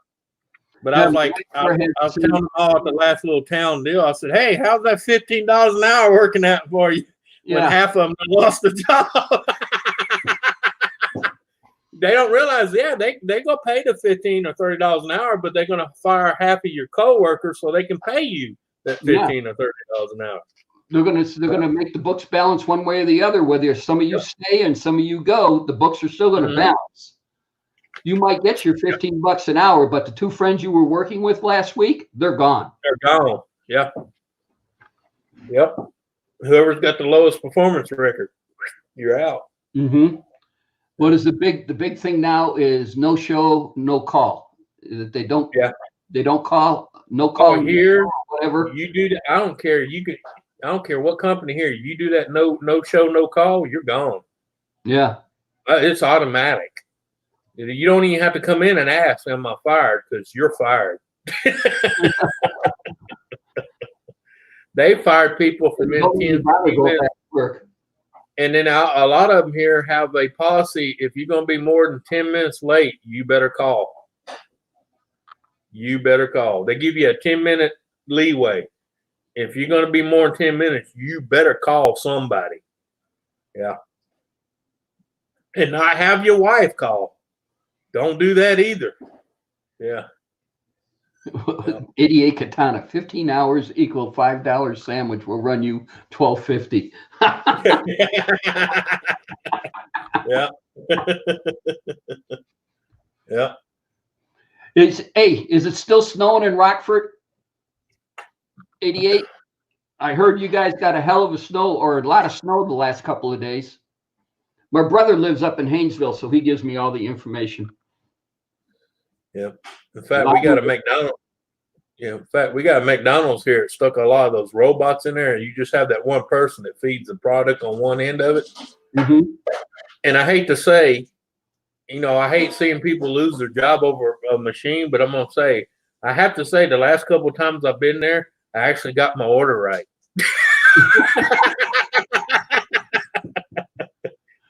But I was like, I was telling them all at the last little town deal. I said, hey, how's that $15 an hour working out for you? When half of them lost the job. They don't realize, they go pay the $15 or $30 an hour, but they're going to fire half of your coworkers so they can pay you that $15 or $30 an hour. They're gonna make the books balance one way or the other. Whether some of you stay and some of you go, the books are still gonna balance. You might get your $15 an hour, but the two friends you were working with last week, they're gone. They're gone. Yeah. Yep. Whoever's got the lowest performance record, you're out. Mm-hmm. What is the big thing now is no show, no call. That they don't call, no call here, whatever. You do that. I don't care. I don't care what company here. You do that no show, no call, you're gone. Yeah. It's automatic. You don't even have to come in and ask, am I fired? Because you're fired. They fired people for work. And then a lot of them here have a policy. If you're going to be more than 10 minutes late, you better call. You better call. They give you a 10-minute leeway. If you're going to be more than 10 minutes, you better call somebody. Yeah. And not have your wife call. Don't do that either. Yeah. 88 Katana, 15 hours equal $5 sandwich will run you $12.50. Yeah. Yeah. Is it still snowing in Rockford? 88. I heard you guys got a hell of a lot of snow the last couple of days. My brother lives up in Haynesville, so he gives me all the information. Yeah. In fact, we got a McDonald's. Yeah. In fact, we got a McDonald's here. It stuck a lot of those robots in there, and you just have that one person that feeds the product on one end of it. Mm-hmm. And I hate to say, I hate seeing people lose their job over a machine, but I'm going to say, I have to say the last couple of times I've been there, I actually got my order right.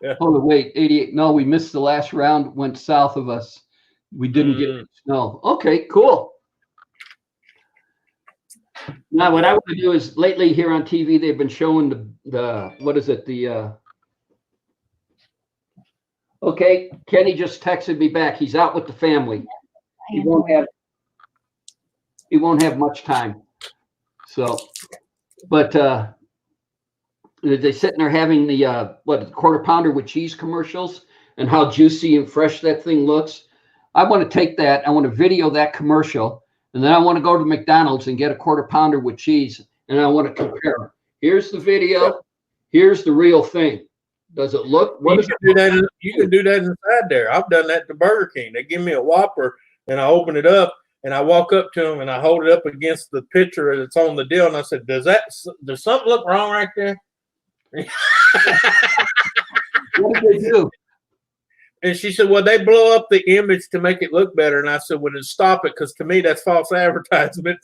Yeah. Oh, wait, 88. No, we missed the last round, went south of us. We didn't get snow. Okay, cool. Now, what I want to do is lately here on TV, they've been showing okay, Kenny just texted me back. He's out with the family. He won't have much time. So, but they're sitting there having the quarter pounder with cheese commercials and how juicy and fresh that thing looks. I want to take that. I want to video that commercial, and then I want to go to McDonald's and get a quarter pounder with cheese, and I want to compare. Here's the video. Here's the real thing. Does it look? You can do that inside there. I've done that to Burger King. They give me a Whopper, and I open it up, and I walk up to them, and I hold it up against the picture that's on the deal, and I said, "Does something look wrong right there?" What did they do? And she said, well, they blow up the image to make it look better. And I said, well, then stop it, because to me, that's false advertisement.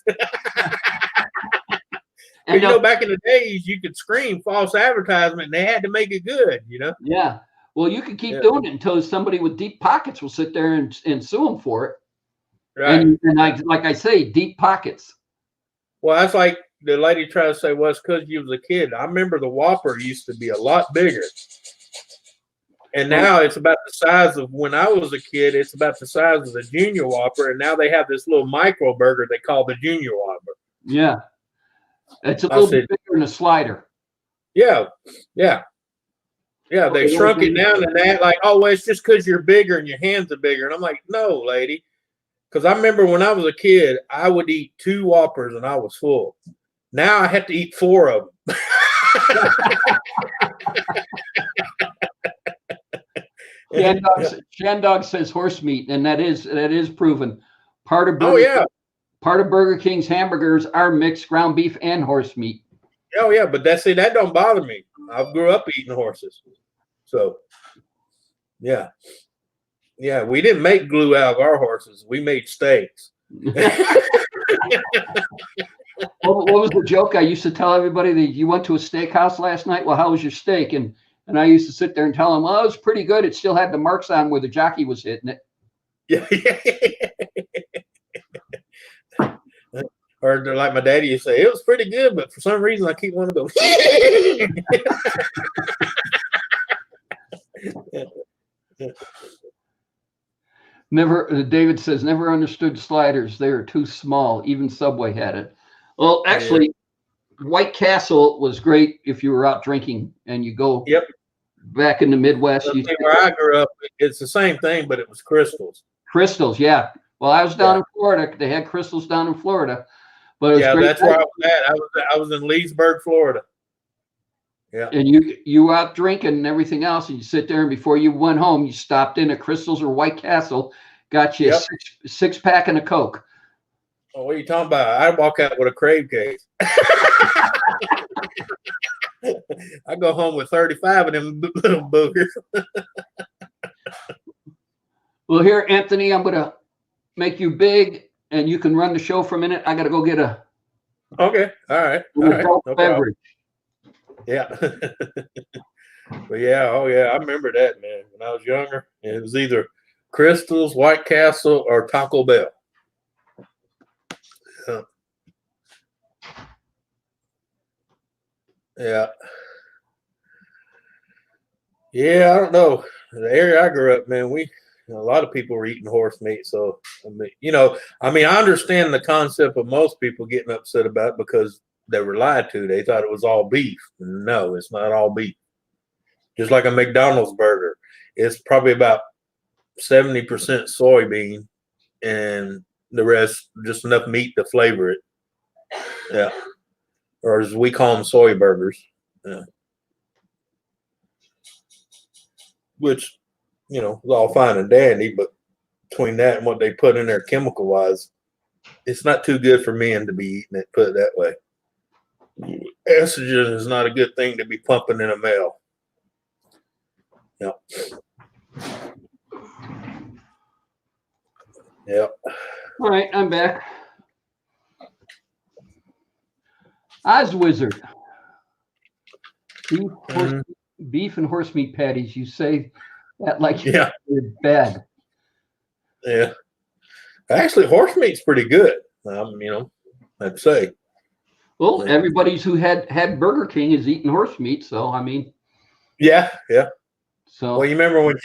And back in the days, you could scream false advertisement, and they had to make it good, Yeah. Well, you can keep doing it until somebody with deep pockets will sit there and sue them for it. Right. And like I say, deep pockets. Well, that's like the lady tried to say, well, it's because you was a kid. I remember the Whopper used to be a lot bigger. And now it's about the size of when I was a kid. It's about the size of the Junior Whopper. And now they have this little micro burger they call the Junior Whopper. Yeah. It's a little bit bigger than a slider. Yeah. Yeah. Yeah. They shrunk it down and that like, oh, well, it's just because you're bigger and your hands are bigger. And I'm like, no, lady. Because I remember when I was a kid, I would eat 2 Whoppers and I was full. Now I have to eat 4 of them. Shandog says horse meat, and that is proven. Part of Burger King's hamburgers are mixed ground beef and horse meat. Oh yeah, but that don't bother me. I grew up eating horses, so yeah. We didn't make glue out of our horses. We made steaks. What was the joke I used to tell everybody? That you went to a steakhouse last night. Well, how was your steak? And I used to sit there and tell them, well, it was pretty good. It still had the marks on where the jockey was hitting it. Yeah. Or like my daddy used to say, it was pretty good, but for some reason I keep wanting to go. David says, never understood sliders. They are too small. Even Subway had it. Well, actually, White Castle was great if you were out drinking and you go back in the Midwest. Where I grew up, it's the same thing, but it was Crystals. Crystals, yeah. Well, I was down in Florida. They had Crystals down in Florida. But it was great. That's where I was at. I was in Leesburg, Florida. Yeah. And you were out drinking and everything else, and you sit there, and before you went home, you stopped in at Crystals or White Castle, got you a six pack and a Coke. Oh, what are you talking about? I walk out with a crave case. I go home with 35 of them little boogers. Well, here, Anthony, I'm going to make you big, and you can run the show for a minute. I got to go get a okay. All right. No beverage. Yeah. But I remember that, man. When I was younger, it was either Crystals, White Castle, or Taco Bell. Yeah. Yeah, I don't know. The area I grew up, man, a lot of people were eating horse meat. So, I understand the concept of most people getting upset about it because they were lied to. They thought it was all beef. No, it's not all beef. Just like a McDonald's burger, it's probably about 70% soybean and the rest just enough meat to flavor it. Yeah. Or as we call them, soy burgers. Yeah. Which, is all fine and dandy, but between that and what they put in there chemical wise, it's not too good for men to be eating it, put it that way. Estrogen is not a good thing to be pumping in a male. Yep. Yep. All right, I'm back. Oz Wizard. Beef and horse meat patties. You say that like you're bad. Yeah. Actually, horse meat's pretty good. I'd say. Well, everybody's who had Burger King is eating horse meat, so I mean. Yeah. So. Well, you remember when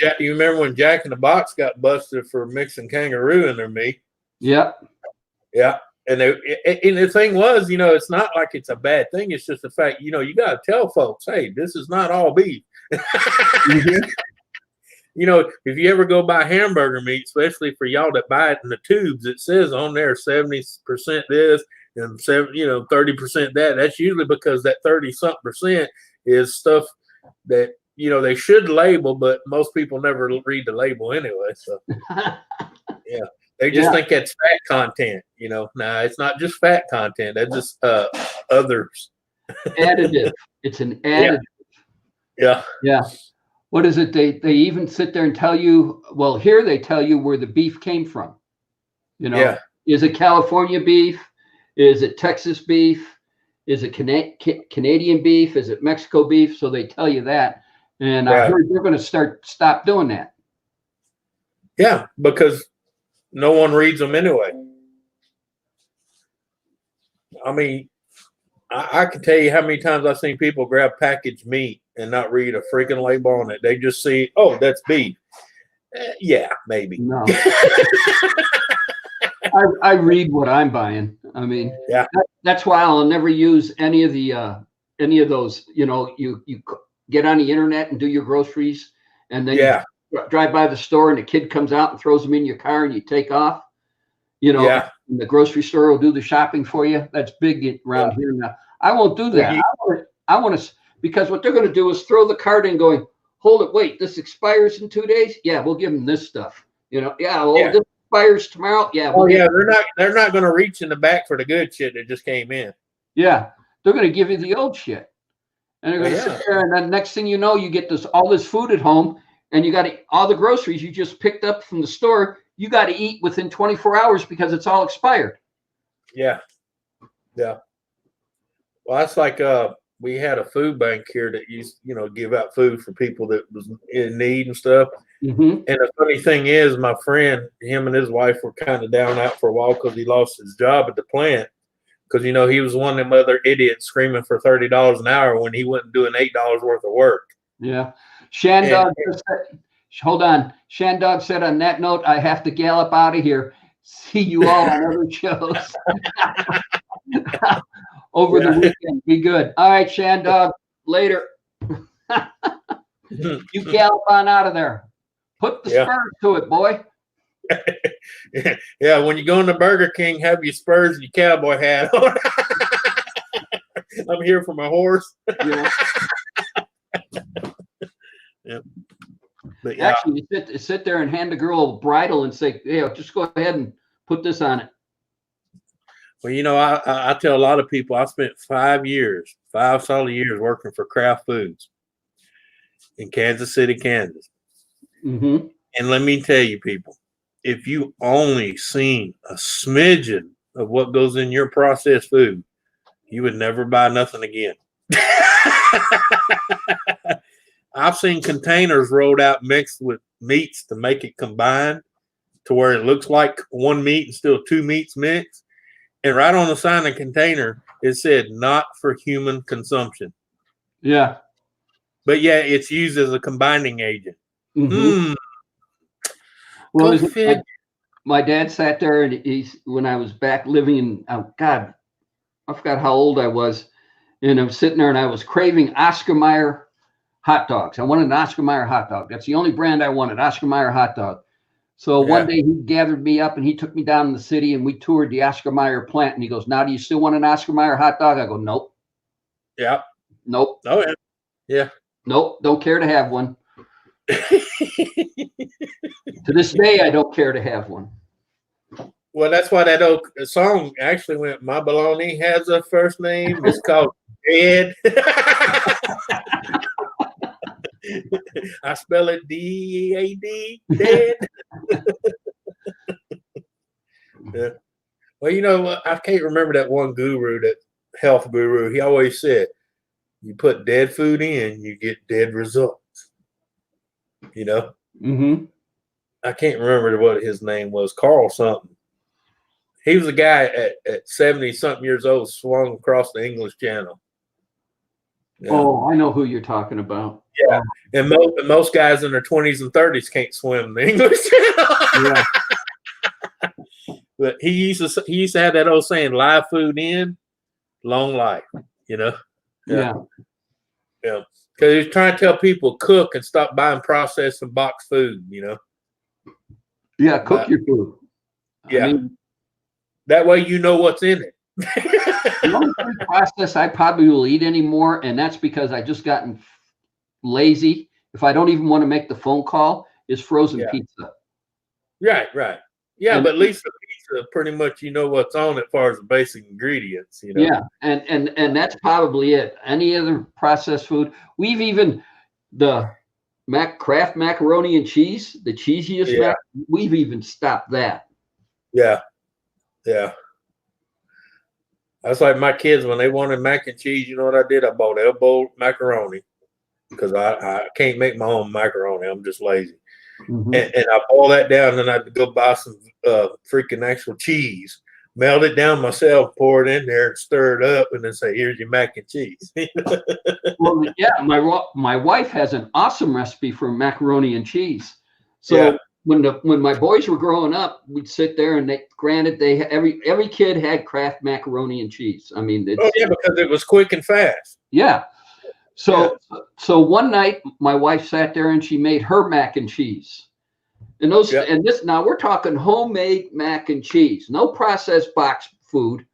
Jack in the Box got busted for mixing kangaroo in their meat? Yeah. Yeah. And the thing was, it's not like it's a bad thing. It's just the fact, you got to tell folks, hey, this is not all beef. Mm-hmm. If you ever go buy hamburger meat, especially for y'all that buy it in the tubes, it says on there 70% this and 30% that. That's usually because that 30-something% is stuff that they should label, but most people never read the label anyway. So yeah. They just think that's fat content, Nah, it's not just fat content. That's just others. Additive. It's an additive. Yeah. What is it? They even sit there and tell you, well, here they tell you where the beef came from. Is it California beef? Is it Texas beef? Is it Canadian beef? Is it Mexico beef? So they tell you that. And I heard they're going to stop doing that. Yeah, because no one reads them anyway. I mean, I can tell you how many times I've seen people grab packaged meat and not read a freaking label on it. They just see, oh, that's beef. Yeah, maybe. No. I read what I'm buying. I mean, that's why I'll never use any of those. You get on the internet and do your groceries, and then you drive by the store, and a kid comes out and throws them in your car, and you take off. And the grocery store will do the shopping for you. That's big around here now. I won't do that. I want to, because what they're going to do is throw the card in going, hold it, wait, this expires in 2 days? Yeah, we'll give them this stuff. You know, this expires tomorrow. Yeah. They're not going to reach in the back for the good shit that just came in. Yeah. They're going to give you the old shit. And they're going to sit there, and then next thing you know, you get all this food at home, and you got all the groceries you just picked up from the store. You got to eat within 24 hours because it's all expired. Yeah. Yeah. Well, that's like we had a food bank here that used, give out food for people that was in need and stuff. Mm-hmm. And the funny thing is, my friend, him and his wife were kind of down out for a while because he lost his job at the plant. Because, he was one of them other idiots screaming for $30 an hour when he wasn't doing $8 worth of work. Yeah. Shandog, hold on. Shandog said, on that note, I have to gallop out of here. See you all on other shows. Over the weekend. Be good. All right, Shandog. Later. You gallop on out of there. Put the spurs to it, boy. Yeah, when you go into Burger King, have your spurs and your cowboy hat on. I'm here for my horse. Yeah. Yep. But actually, you sit there and hand the girl a bridle and say, "Hey, just go ahead and put this on it." Well, I tell a lot of people I spent 5 solid years working for Kraft Foods in Kansas City, Kansas. Mm-hmm. And let me tell you, people, if you only seen a smidgen of what goes in your processed food, you would never buy nothing again. I've seen containers rolled out mixed with meats to make it combined to where it looks like one meat and still two meats mixed. And right on the side of the container, it said not for human consumption. Yeah. But yeah, it's used as a combining agent. Mm-hmm. Well, my dad sat there, and when I was back living in, God, I forgot how old I was. And I was sitting there and I was craving Oscar Mayer hot dogs. I wanted an Oscar Mayer hot dog. That's the only brand I wanted, Oscar Mayer hot dog. So one day he gathered me up and he took me down in the city and we toured the Oscar Mayer plant. And he goes, "Now, do you still want an Oscar Mayer hot dog?" I go, "Nope." Yeah. Nope. Oh, yeah. Yeah. Nope. Don't care to have one. To this day, I don't care to have one. Well, that's why that old song actually went, "My Baloney has a first name. It's called Dead." I spell it D-E-A-D, dead. Yeah. Well, I can't remember that one guru, that health guru. He always said, you put dead food in, you get dead results. Mm-hmm. I can't remember what his name was, Carl something. He was a guy at 70-something years old, swung across the English Channel. Yeah. Oh, I know who you're talking about. Yeah, and most guys in their 20s and 30s can't swim the English Channel. Yeah. But he used to have that old saying, "Live food in, long life." Yeah. Yeah. Because he's trying to tell people cook and stop buying processed and boxed food. Yeah, cook your food. Yeah. I mean, that way you know what's in it. The only food process I probably will eat anymore, and that's because I just gotten lazy. If I don't even want to make the phone call, is frozen pizza. Right. Yeah, but at least the pizza, pretty much you know what's on it as far as the basic ingredients. Yeah, and that's probably it. Any other processed food, we've even the Kraft macaroni and cheese, the cheesiest we've even stopped that. Yeah. That's like my kids, when they wanted mac and cheese, you know what I did? I bought elbow macaroni because I can't make my own macaroni. I'm just lazy. Mm-hmm. And I boil that down, and then I go buy some freaking actual cheese, melt it down myself, pour it in there, and stir it up, and then say, "Here's your mac and cheese." Well, yeah, my wife has an awesome recipe for macaroni and cheese. So when my boys were growing up, we'd sit there, and every kid had Kraft macaroni and cheese. I mean, because it was quick and fast. Yeah. So one night my wife sat there and she made her mac and cheese, And those Yep. and this now we're talking homemade mac and cheese, no processed box food,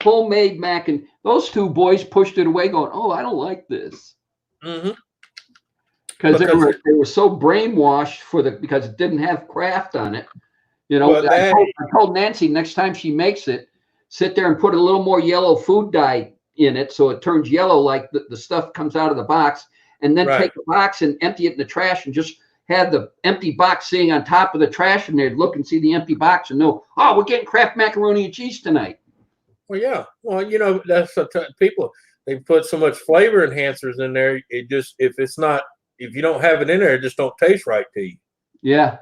homemade mac and those two boys pushed it away, going, "Oh, I don't like this," Hmm. because Because they were so brainwashed because it didn't have Kraft on it. You know, well, that I told Nancy next time she makes it, sit there and put a little more yellow food dye in it so it turns yellow like the stuff comes out of the box, and then right. take the box and empty it in the trash and just have the empty box sitting on top of the trash, and they'd look and see the empty box and know, oh, we're getting Kraft macaroni and cheese tonight. Well, yeah. Well, you know, that's people. They put so much flavor enhancers in there. It just if you don't have it in there, it just don't taste right to you. Yeah.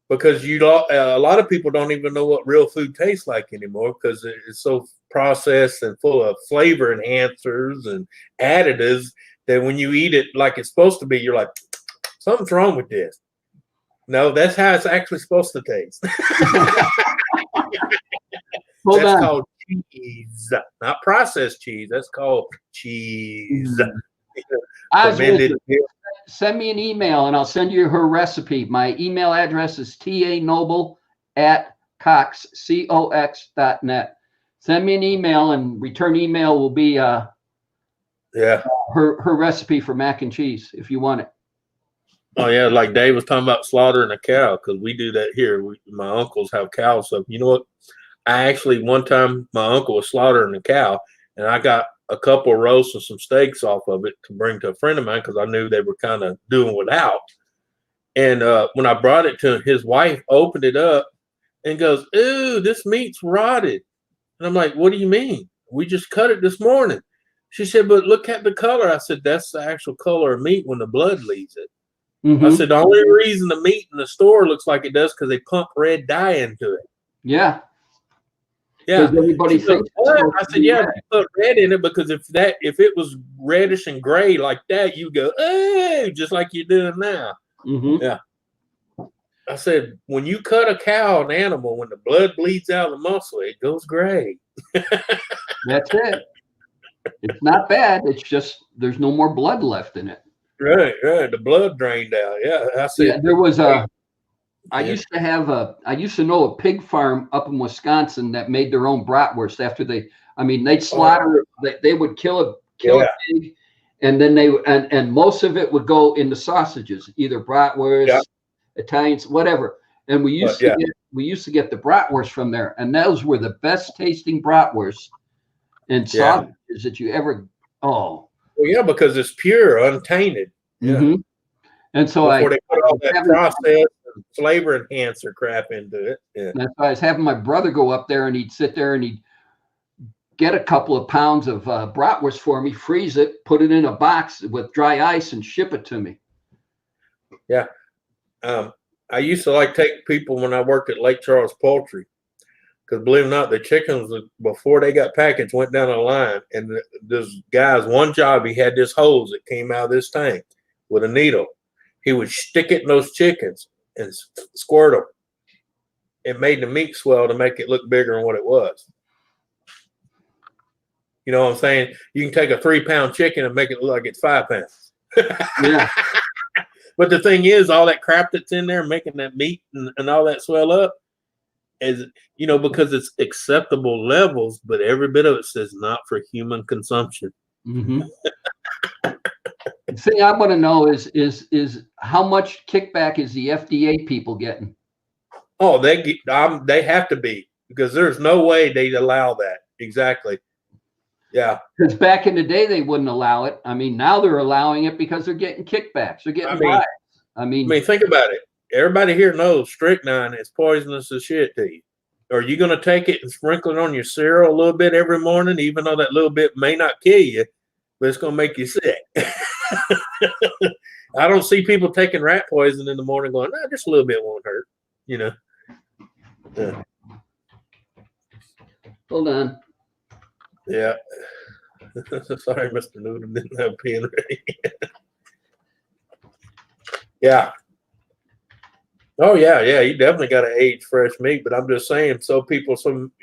Because a lot of people don't even know what real food tastes like anymore because it's so processed and full of flavor enhancers and additives that when you eat it like it's supposed to be, you're like, something's wrong with this. No, that's how it's actually supposed to taste. That's called cheese, not processed cheese. That's called cheese. Oswald, send me an email and I'll send you her recipe. My email address is tanoble@cox.net. Send me an email and return email will be her recipe for mac and cheese if you want it. Oh yeah, like Dave was talking about slaughtering a cow because we do that here. My uncles have cows, so you know what? I actually one time my uncle was slaughtering a cow, and I got a couple of roasts and some steaks off of it to bring to a friend of mine because I knew they were kind of doing without. And when I brought it to him, his wife opened it up and goes, "Ooh, this meat's rotted." And I'm like, "What do you mean? We just cut it this morning." She said, "But look at the color." I said, "That's the actual color of meat when the blood leaves it." Mm-hmm. I said, "The only reason the meat in the store looks like it does because they pump red dye into it." Yeah. Yeah. Everybody thinks I said, yeah, they put red in it because if it was reddish and gray like that, you go, oh, just like you're doing now. Mm-hmm. Yeah. I said, when you cut a cow, an animal, when the blood bleeds out of the muscle, it goes gray. That's it. It's not bad. It's just there's no more blood left in it. Right. The blood drained out. Yeah. I said, yeah, there was I used to know a pig farm up in Wisconsin that made their own bratwurst after they'd slaughter they would kill a pig, and then and most of it would go into sausages, either bratwurst, Italians, whatever. And we used to get the bratwurst from there, and those were the best tasting bratwurst and sausages that you ever. Oh, well, yeah, because it's pure, untainted. Yeah. Mm-hmm. And so before they put all that process and flavor enhancer crap into it. Yeah. That's why I was having my brother go up there, and he'd sit there and he'd get a couple of pounds of bratwurst for me, freeze it, put it in a box with dry ice, and ship it to me. Yeah. I used to take people when I worked at Lake Charles Poultry, because believe it or not, the chickens, before they got packaged, went down a line, and this guy's one job, he had this hose that came out of this tank with a needle. He would stick it in those chickens and squirt them. It made the meat swell to make it look bigger than what it was. You know what I'm saying? You can take a 3-pound chicken and make it look like it's 5 pounds. Yeah. But the thing is, all that crap that's in there making that meat and all that swell up is, because it's acceptable levels, but every bit of it says not for human consumption. Mm-hmm. The thing I want to know is how much kickback is the FDA people getting? Oh, they have to be, because there's no way they'd allow that. Exactly. Yeah. Because back in the day they wouldn't allow it. I mean, now they're allowing it because they're getting kickbacks. They're getting bribes. I mean, think about it. Everybody here knows strychnine is poisonous as shit to you. Are you going to take it and sprinkle it on your cereal a little bit every morning, even though that little bit may not kill you, but it's going to make you sick? I don't see people taking rat poison in the morning going, no, just a little bit won't hurt, Yeah. Hold on. Yeah. Sorry, Mr. Newton didn't have a pen ready. Yeah. Oh, yeah. You definitely got to age fresh meat, but I'm just saying, people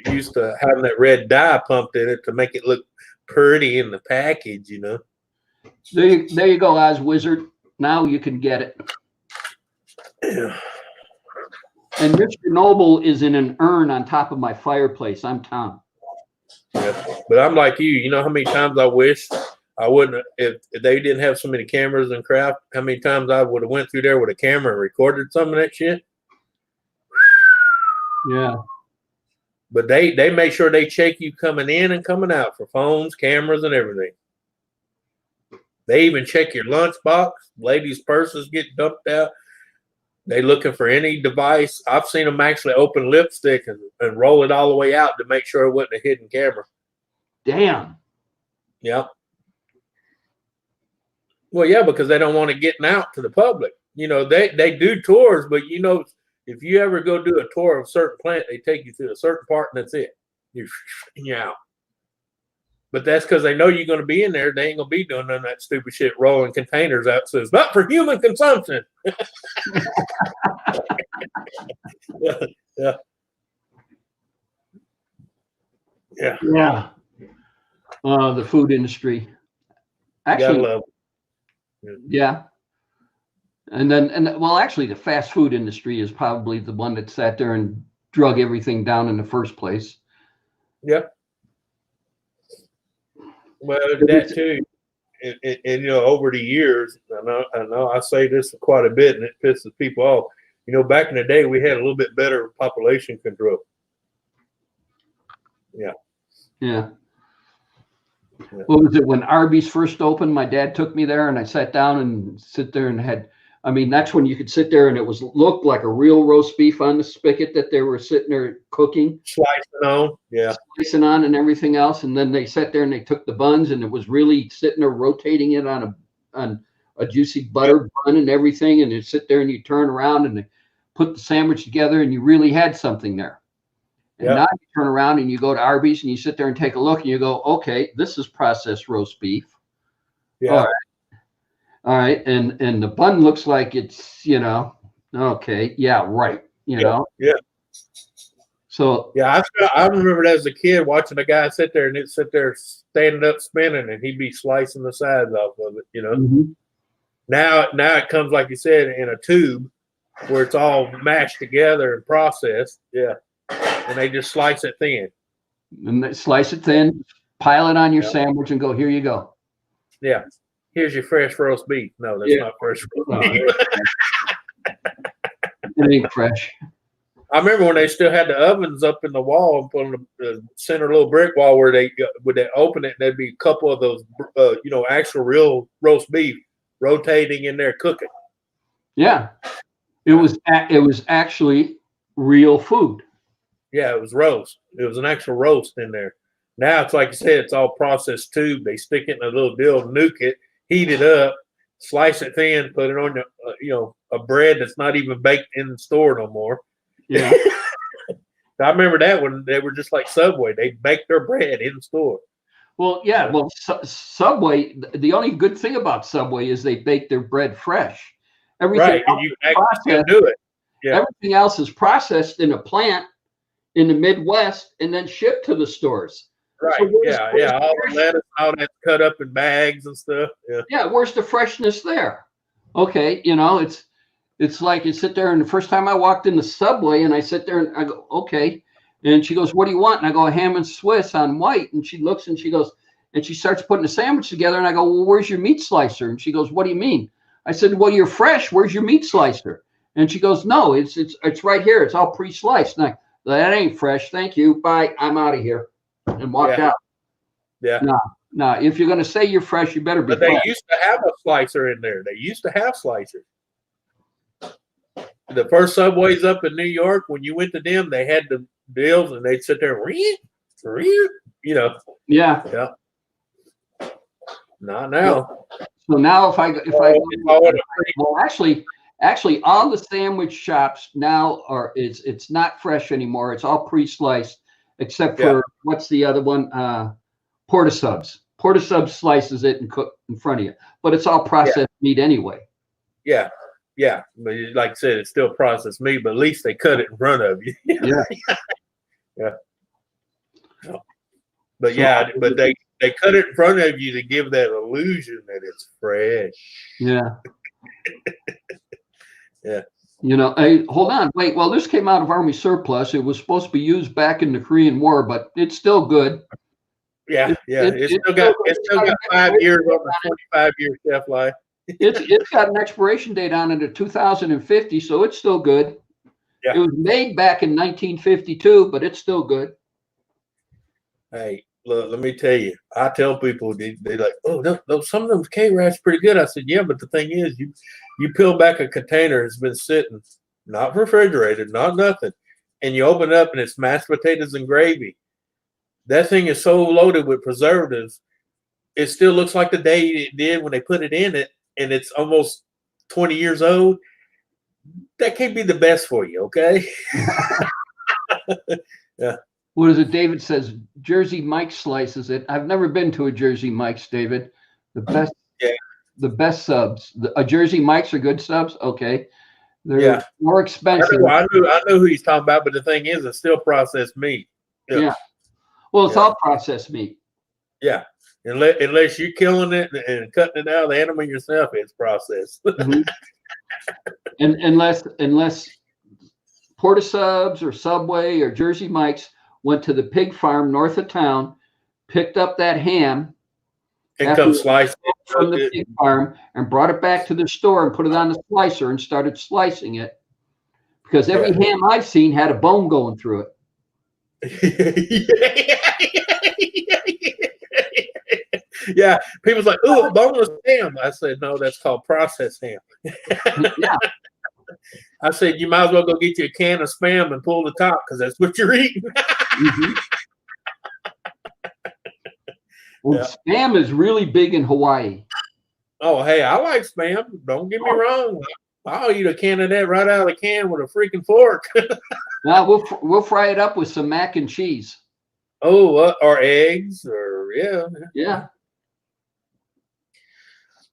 used to having that red dye pumped in it to make it look pretty in the package, There you go, Oz Wizard. Now you can get it. Yeah. And Mr. Noble is in an urn on top of my fireplace. I'm Tom. Yeah. But I'm like you. You know how many times I wish I wouldn't, if they didn't have so many cameras and crap, how many times I would have went through there with a camera and recorded some of that shit. Yeah. But they make sure they check you coming in and coming out for phones, cameras, and everything. They even check your lunchbox. Ladies' purses get dumped out. They looking for any device. I've seen them actually open lipstick and roll it all the way out to make sure it wasn't a hidden camera. Damn. Yep. Well, yeah, because they don't want it getting out to the public. You know, they do tours, but you know, if you ever go do a tour of a certain plant, they take you to a certain part and that's it. You're out. But that's because they know you're going to be in there. They ain't going to be doing none of that stupid shit, rolling containers out. Says not for human consumption. Yeah. The food industry. Actually, yeah. And actually, the fast food industry is probably the one that sat there and drug everything down in the first place. Yeah. Well, that too, and you know, over the years, I know I say this quite a bit, and it pisses people off. You know, back in the day, we had a little bit better population control. Yeah. What was it when Arby's first opened? My dad took me there, and I sat down and sit there and had. I mean, that's when you could sit there and it looked like a real roast beef on the spigot that they were sitting there cooking, slicing on and everything else. And then they sat there and they took the buns and it was really sitting there rotating it on a juicy butter bun and everything. And you sit there and you turn around and they put the sandwich together and you really had something there. And now you turn around and you go to Arby's and you sit there and take a look and you go, okay, this is processed roast beef. Yeah. All right, and the bun looks like it's, you know, okay, yeah, right, you know. Yeah. So I remember as a kid watching a guy sit there and he'd sit there standing up spinning and he'd be slicing the sides off of it, you know. Mm-hmm. Now it comes, like you said, in a tube where it's all mashed together and processed. Yeah. And they just slice it thin. And they slice it thin, pile it on your sandwich and go, here you go. Yeah. Here's your fresh roast beef. No, that's not fresh roast beef. It ain't fresh. I remember when they still had the ovens up in the wall and put on the center little brick wall where they would open it and there'd be a couple of those, you know, actual real roast beef rotating in there cooking. Yeah, it was actually real food. Yeah, it was roast. It was an actual roast in there. Now it's like you said, it's all processed tube. They stick it in a little deal, nuke it, heat it up, slice it thin, put it on a bread that's not even baked in the store no more. Yeah. I remember that when they were just like Subway. They baked their bread in the store. Well, yeah. Well, Subway, the only good thing about Subway is they bake their bread fresh. Everything else you can do it. Yeah. Everything else is processed in a plant in the Midwest and then shipped to the stores. Right. So all the lettuce, all that's cut up in bags and stuff. Yeah. Where's the freshness there? Okay, you know, it's like you sit there and the first time I walked in the Subway and I sit there and I go, okay. And she goes, what do you want? And I go, ham and Swiss on white. And she looks and she goes, and she starts putting a sandwich together. And I go, well, where's your meat slicer? And she goes, what do you mean? I said, well, you're fresh. Where's your meat slicer? And she goes, no, it's right here. It's all pre-sliced. And that ain't fresh. Thank you. Bye. I'm out of here. And walked out. Yeah. No, if you're going to say you're fresh, you better be fresh. They used to have a slicer in there. They used to have slicers. The first Subways up in New York, when you went to them, they had the deals and they'd sit there and you know. Yeah. Not now. So now if I well, actually all the sandwich shops now it's not fresh anymore. It's all pre-sliced except for what's the other one? Porta Subs. Porta Subs slices it and cook in front of you, but it's all processed meat anyway. Yeah. Yeah, but like I said, it's still processed meat, but at least they cut it in front of you. Yeah. But but they cut it in front of you to give that illusion that it's fresh. Yeah. Yeah. You know, hey, hold on, wait. Well, this came out of Army surplus. It was supposed to be used back in the Korean War, but it's still good. Yeah, yeah. It's still still got good. it's still got 5 years on the 25-year shelf life. It's got an expiration date on it of 2050, so it's still good. Yeah. It was made back in 1952, but it's still good. Hey, look, let me tell you. I tell people they like, oh, those some of them K-Rats pretty good. I said, yeah, but the thing is, you peel back a container, it's been sitting, not refrigerated, not nothing, and you open it up and it's mashed potatoes and gravy. That thing is so loaded with preservatives, it still looks like the day it did when they put it in it, and it's almost 20 years old. That can't be the best for you, okay? Yeah. What is it? David says Jersey Mike's slices it. I've never been to a Jersey Mike's, David. The best, the best subs. A Jersey Mike's are good subs. Okay, they're more expensive. I know who he's talking about, but the thing is, it's still processed meat. Yeah. Well, it's all processed meat. Yeah. Unless you're killing it and cutting it out of the animal yourself, it's processed. Mm-hmm. And unless Porta Subs or Subway or Jersey Mike's went to the pig farm north of town, picked up that ham and come slice it from the pig farm and brought it back to the store and put it on the slicer and started slicing it. Because every ham I've seen had a bone going through it. Yeah, people's like, "Ooh, boneless ham." I said, "No, that's called processed ham." Yeah. I said, "You might as well go get you a can of Spam and pull the top because that's what you're eating." Mm-hmm. Well, Spam is really big in Hawaii. Oh, hey, I like Spam. Don't get me wrong. I'll eat a can of that right out of the can with a freaking fork. Now we'll fry it up with some mac and cheese. Oh, or eggs, or yeah.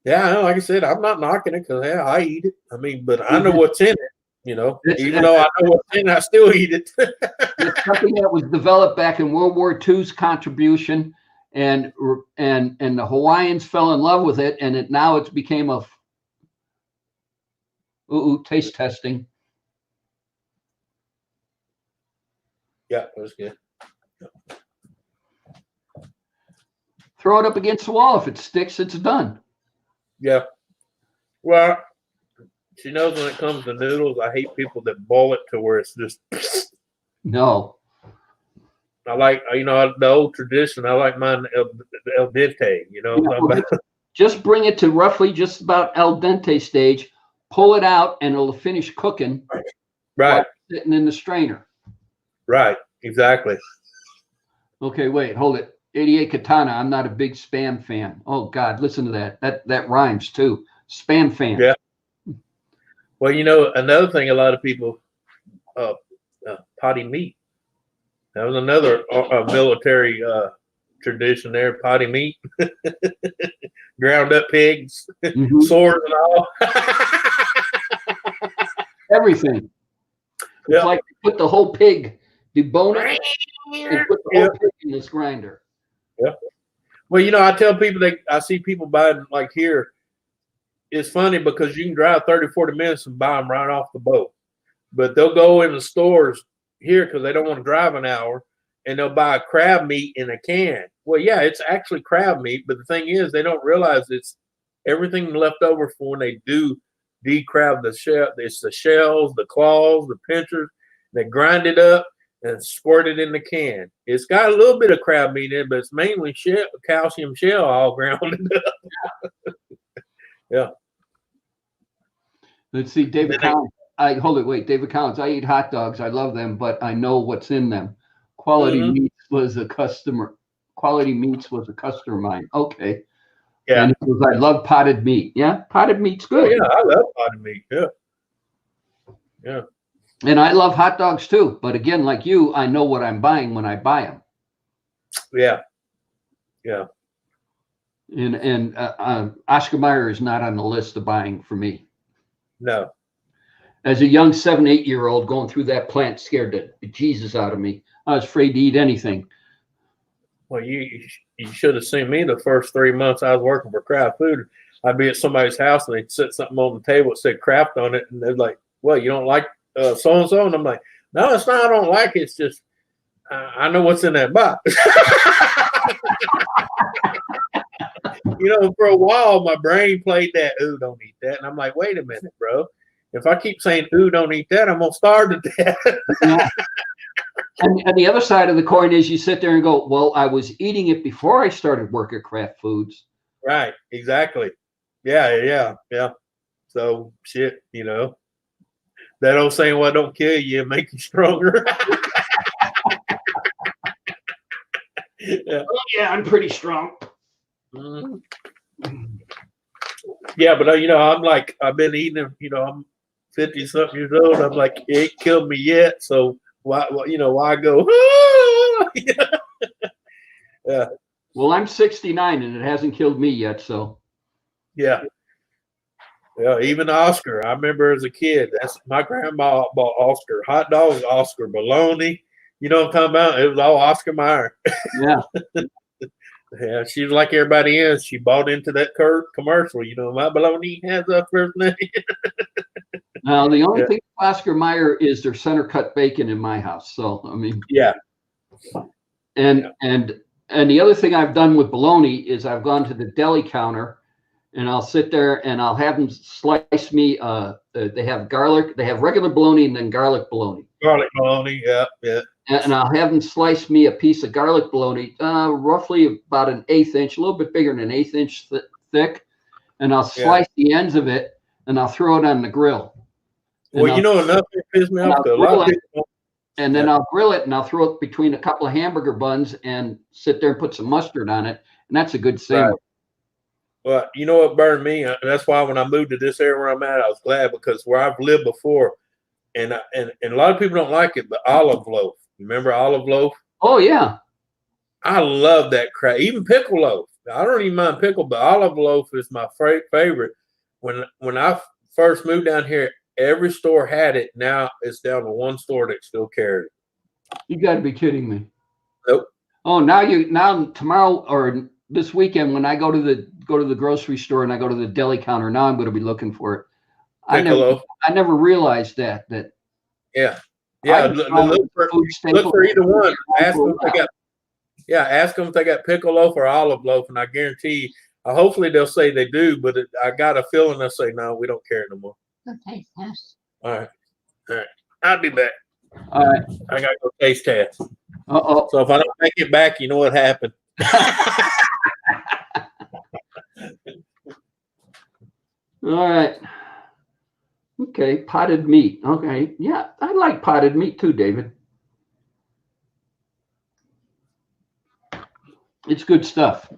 Like I said, I'm not knocking it because I eat it. I mean, but I know what's in it. You know, even though I know what's in it, I still eat it. It's something that was developed back in World War II's contribution, and the Hawaiians fell in love with it, and now it's became a taste testing. Yeah, that was good. Throw it up against the wall. If it sticks, it's done. Yeah. Well, she knows when it comes to noodles, I hate people that boil it to where it's just. No. I like, the old tradition. I like mine el dente, Just bring it to roughly just about al dente stage, pull it out, and it'll finish cooking. Right. Sitting in the strainer. Right. Exactly. Okay, wait, hold it. 88 Katana, I'm not a big Spam fan. Oh, God, listen to that. That rhymes, too. Spam fan. Yeah. Well, another thing a lot of people, potty meat. That was another military tradition there, potty meat. Ground up pigs, swords and all. Everything. It's like put the whole pig, debone it, and put the whole pig in this grinder. Yeah. Well, I tell people I see people buying like here. It's funny because you can drive 30, 40 minutes and buy them right off the boat. But they'll go in the stores here because they don't want to drive an hour, and they'll buy crab meat in a can. Well, yeah, it's actually crab meat, but the thing is they don't realize it's everything left over for when they do decrab the shell. It's the shells, the claws, the pinchers. They grind it up and squirt it in the can. It's got a little bit of crab meat in it, but it's mainly calcium shell all grounded up. Yeah. Let's see, David Collins. David Collins. I eat hot dogs. I love them, but I know what's in them. Quality Meats was a customer. Quality Meats was a customer of mine. Okay. Yeah. And I love potted meat. Yeah, potted meat's good. Oh, yeah, I love potted meat. Yeah. Yeah. And I love hot dogs too. But again, like you, I know what I'm buying when I buy them. Yeah. Yeah. And Oscar Mayer is not on the list of buying for me. No. As a young 7, 8-year-old going through that plant scared the Jesus out of me. I was afraid to eat anything. Well, you should have seen me the first 3 months I was working for Kraft Food. I'd be at somebody's house and they'd set something on the table that said Kraft on it, and they're like, well, you don't like so and so, and I'm like, no, it's not. I don't like it. It's just I know what's in that box. For a while, my brain played that, ooh, don't eat that. And I'm like, wait a minute, bro. If I keep saying, ooh, don't eat that, I'm going to starve to death. Yeah. And the other side of the coin is you sit there and go, well, I was eating it before I started work at Kraft Foods. Right. Exactly. Yeah. So, shit, that old saying, well, don't kill you, make you stronger. Yeah. Oh, yeah, I'm pretty strong. Mm-hmm. Yeah, but I'm like, I've been eating, I'm 50 something years old. I'm like, it ain't killed me yet. So why go? Yeah. Well, I'm 69 and it hasn't killed me yet. So. Yeah. Yeah. Even Oscar, I remember as a kid, that's my grandma bought Oscar hot dogs, Oscar bologna. You know what I'm talking about? It was all Oscar Mayer. Yeah. Yeah, she was like everybody else. She bought into that commercial. My bologna has a first name. Now, the only thing with Oscar Mayer is their center cut bacon in my house. So, I mean, yeah. And the other thing I've done with bologna is I've gone to the deli counter and I'll sit there and I'll have them slice me. They have garlic, they have regular bologna and then garlic bologna. Garlic bologna, yeah. And I'll have them slice me a piece of garlic bologna, roughly about an 1/8 inch, a little bit bigger than an 1/8 inch thick. And I'll slice the ends of it and I'll throw it on the grill. Well, enough to piss me off. A lot of people. And then I'll grill it and I'll throw it between a couple of hamburger buns and sit there and put some mustard on it. And that's a good sandwich. Right. Well, you know what burned me? That's why when I moved to this area where I'm at, I was glad because where I've lived before, and a lot of people don't like it, but olive loaf. Remember olive loaf? Oh, yeah. I love that crap. Even pickle loaf. I don't even mind pickle, but olive loaf is my favorite. When I first moved down here, every store had it. Now it's down to one store that still carries it. You got to be kidding me. Nope. Oh, now tomorrow or this weekend when I go to the grocery store and I go to the deli counter, now I'm going to be looking for it. I never realized that. Yeah. Look for either one. Ask them if they got pickle loaf or olive loaf, and I guarantee you, hopefully they'll say they do, but I got a feeling they'll say no, we don't care no more. Okay, yes. All right. I'll be back. All right. I gotta go taste test. Uh-oh. So if I don't make it back, you know what happened. All right. Okay, potted meat. Okay, yeah, I like potted meat too, David. It's good stuff.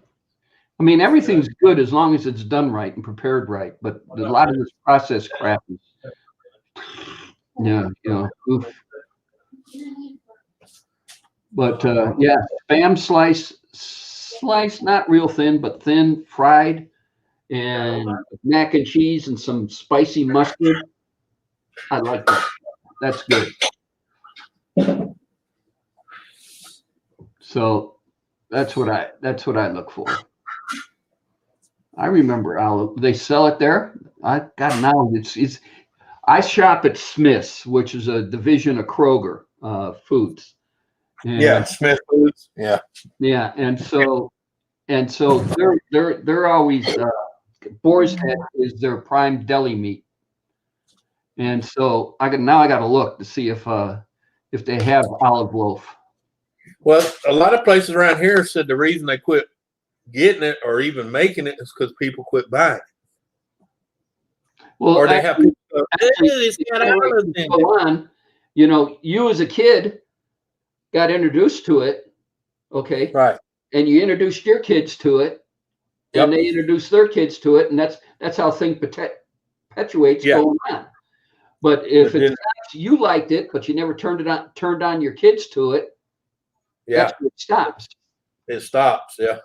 I mean, everything's good as long as it's done right and prepared right. But a lot of this processed crap is, oof. But Spam slice, not real thin, but thin, fried, and mac and cheese and some spicy mustard. I like that. That's good. So that's what I look for. I remember olive. They sell it there. I shop at Smith's, which is a division of Kroger Foods. And, Smith Foods. Yeah. Yeah, and so they're always Boar's Head is their prime deli meat. And so I got to look to see if they have olive loaf. Well, a lot of places around here said the reason they quit getting it or even making it is because people quit buying it. Well, or they have people you as a kid got introduced to it, okay? Right. And you introduced your kids to it, and they introduced their kids to it, and that's how things perpetuates going on. But if you liked it, but you never turned on your kids to it, that's where it stops. It stops, yeah.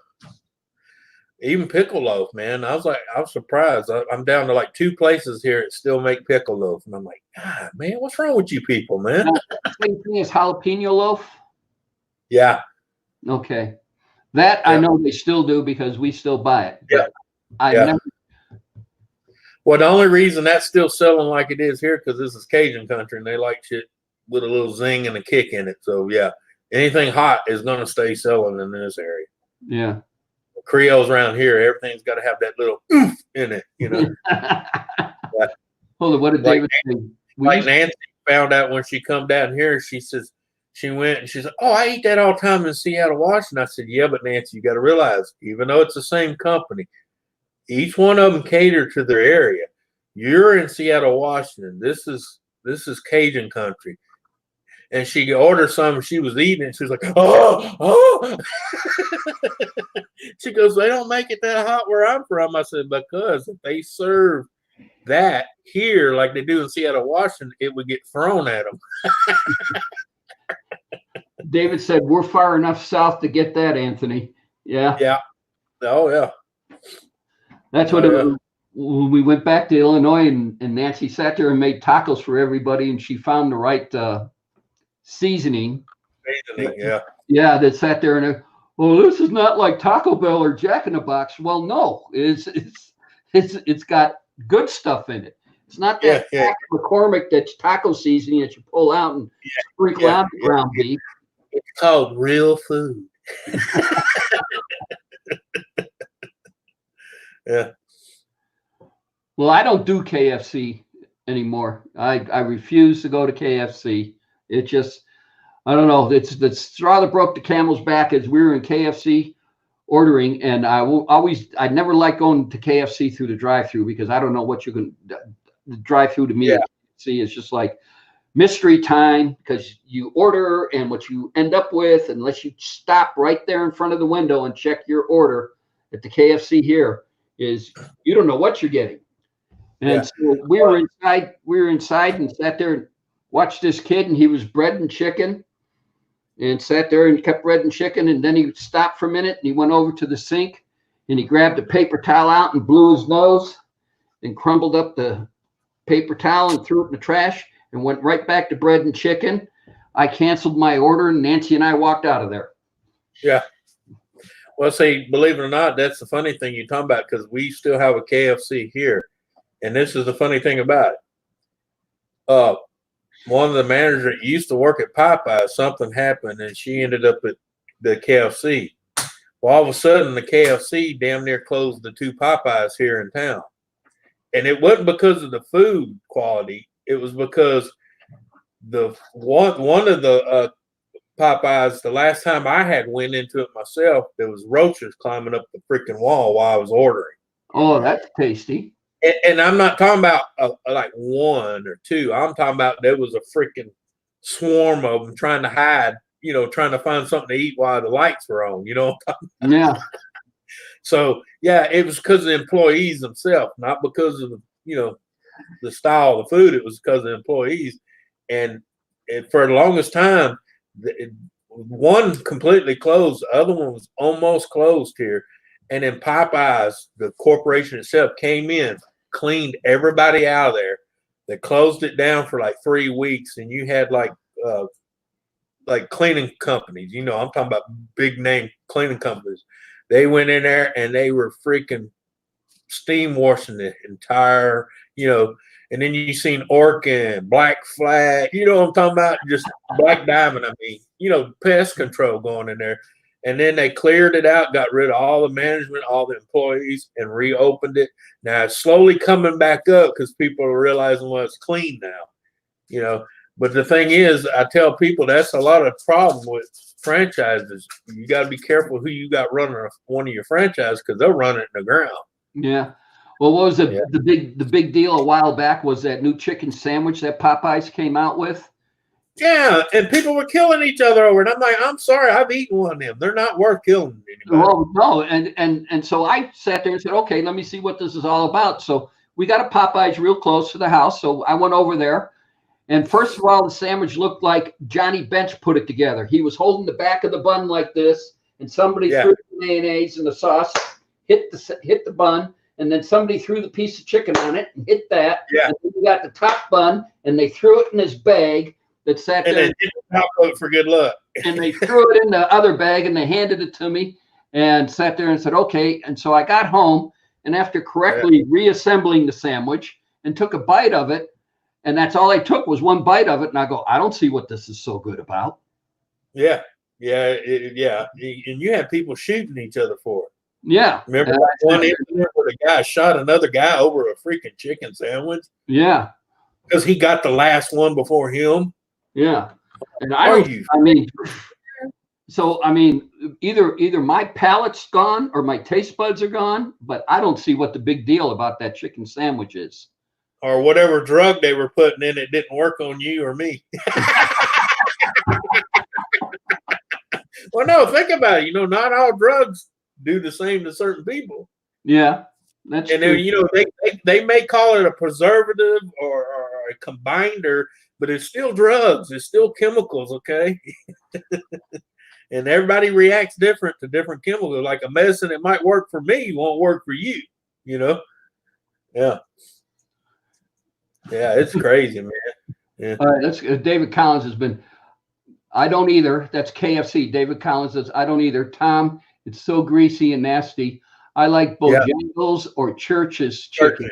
Even pickle loaf, man. I was surprised. I'm down to like 2 places here that still make pickle loaf, and I'm like, God, man, what's wrong with you people, man? Same thing as jalapeno loaf. Yeah. Okay, that I know they still do because we still buy it. Yeah. I never. Well, the only reason that's still selling like it is here because this is Cajun country and they like shit with a little zing and a kick in it. So yeah, anything hot is going to stay selling in this area. Yeah. Creoles around here, everything's got to have that little oomph in it, you know. Hold on, what did David say? Nancy found out when she come down here, she says, she went and she said, "Oh, I eat that all the time in Seattle, Washington." I said, "Yeah, but Nancy, you got to realize, even though it's the same company, each one of them cater to their area. You're in Seattle, Washington. This is Cajun country." And she ordered some. She was eating it. She was like, "Oh." She goes, "They don't make it that hot where I'm from." I said, "Because if they serve that here like they do in Seattle, Washington, it would get thrown at them." David said, "We're far enough south to get that, Anthony." Yeah. Yeah. Oh, yeah. That's what when we went back to Illinois and Nancy sat there and made tacos for everybody and she found the right seasoning. Yeah. Yeah, that sat there and, well, this is not like Taco Bell or Jack in the Box. Well, no, it's got good stuff in it. It's not that McCormick that's taco seasoning that you pull out and sprinkle out the ground beef. It's called real food. Yeah. Well, I don't do KFC anymore. I refuse to go to KFC. It just, I don't know. It's the straw that broke the camel's back as we were in KFC ordering, and I never like going to KFC through the drive-through because I don't know what you're going to drive through to me. At KFC is just like mystery time because you order and what you end up with, unless you stop right there in front of the window and check your order at the KFC here, is you don't know what you're getting. And so we were inside and sat there and watched this kid, and he was bread and chicken and sat there and kept bread and chicken. And then he stopped for a minute and he went over to the sink and he grabbed a paper towel out and blew his nose and crumbled up the paper towel and threw it in the trash and went right back to bread and chicken. I canceled my order and Nancy and I walked out of there. Yeah. Well, see, believe it or not, that's the funny thing you're talking about because we still have a KFC here. And this is the funny thing about it. One of the managers that used to work at Popeyes, something happened and she ended up at the KFC. Well, all of a sudden, the KFC damn near closed the two Popeyes here in town. And it wasn't because of the food quality. It was because the one of the Popeyes, the last time I had went into it myself, there was roaches climbing up the freaking wall while I was ordering. Oh, that's tasty. And I'm not talking about like one or two. I'm talking about there was a freaking swarm of them trying to hide, trying to find something to eat while the lights were on, Yeah. So, yeah, it was because of the employees themselves, not because of, the style of the food. It was because of the employees. And for the longest time, one completely closed. The other one was almost closed here. And then Popeyes, the corporation itself, came in, cleaned everybody out of there. They closed it down for like 3 weeks, and you had like cleaning companies. I'm talking about big name cleaning companies. They went in there and they were freaking steam washing the entire, and then you seen Orkin, Black Flag, what I'm talking about? Just Black Diamond, pest control going in there. And then they cleared it out, got rid of all the management, all the employees, and reopened it. Now it's slowly coming back up because people are realizing, well, it's clean now, But the thing is, I tell people that's a lot of problem with franchises. You got to be careful who you got running one of your franchises because they'll run it in the ground. Yeah. Well, what was the big deal a while back was that new chicken sandwich that Popeyes came out with. Yeah, and people were killing each other over it. I'm like, I'm sorry, I've eaten one of them. They're not worth killing anybody. Well, no, and so I sat there and said, okay, let me see what this is all about. So we got a Popeyes real close to the house. So I went over there. And first of all, the sandwich looked like Johnny Bench put it together. He was holding the back of the bun like this, and somebody threw the mayonnaise and the sauce, hit the bun, and then somebody threw the piece of chicken on it and hit that. Yeah. And then we got the top bun, and they threw it in this bag that sat there. And they did top coat for good luck. And they threw it in the other bag, and they handed it to me and sat there and said, okay. And so I got home, and after correctly reassembling the sandwich and took a bite of it, and that's all I took was one bite of it, and I go, I don't see what this is so good about. Yeah. And you had people shooting each other for it. Yeah. Remember that one incident where the guy shot another guy over a freaking chicken sandwich? Yeah. Because he got the last one before him. Yeah. And I mean, either my palate's gone or my taste buds are gone, but I don't see what the big deal about that chicken sandwich is. Or whatever drug they were putting in it didn't work on you or me. Well, no, think about it. Not all drugs do the same to certain people. Yeah, that's and true. Then, they may call it a preservative or a combiner, but it's still drugs. It's still chemicals, okay? And everybody reacts different to different chemicals. Like a medicine that might work for me won't work for you. Yeah. Yeah, it's crazy, man. Yeah. All right, that's David Collins has been. I don't either. That's KFC. David Collins says, I don't either. Tom, it's so greasy and nasty. I like Bojangles or Church's chicken.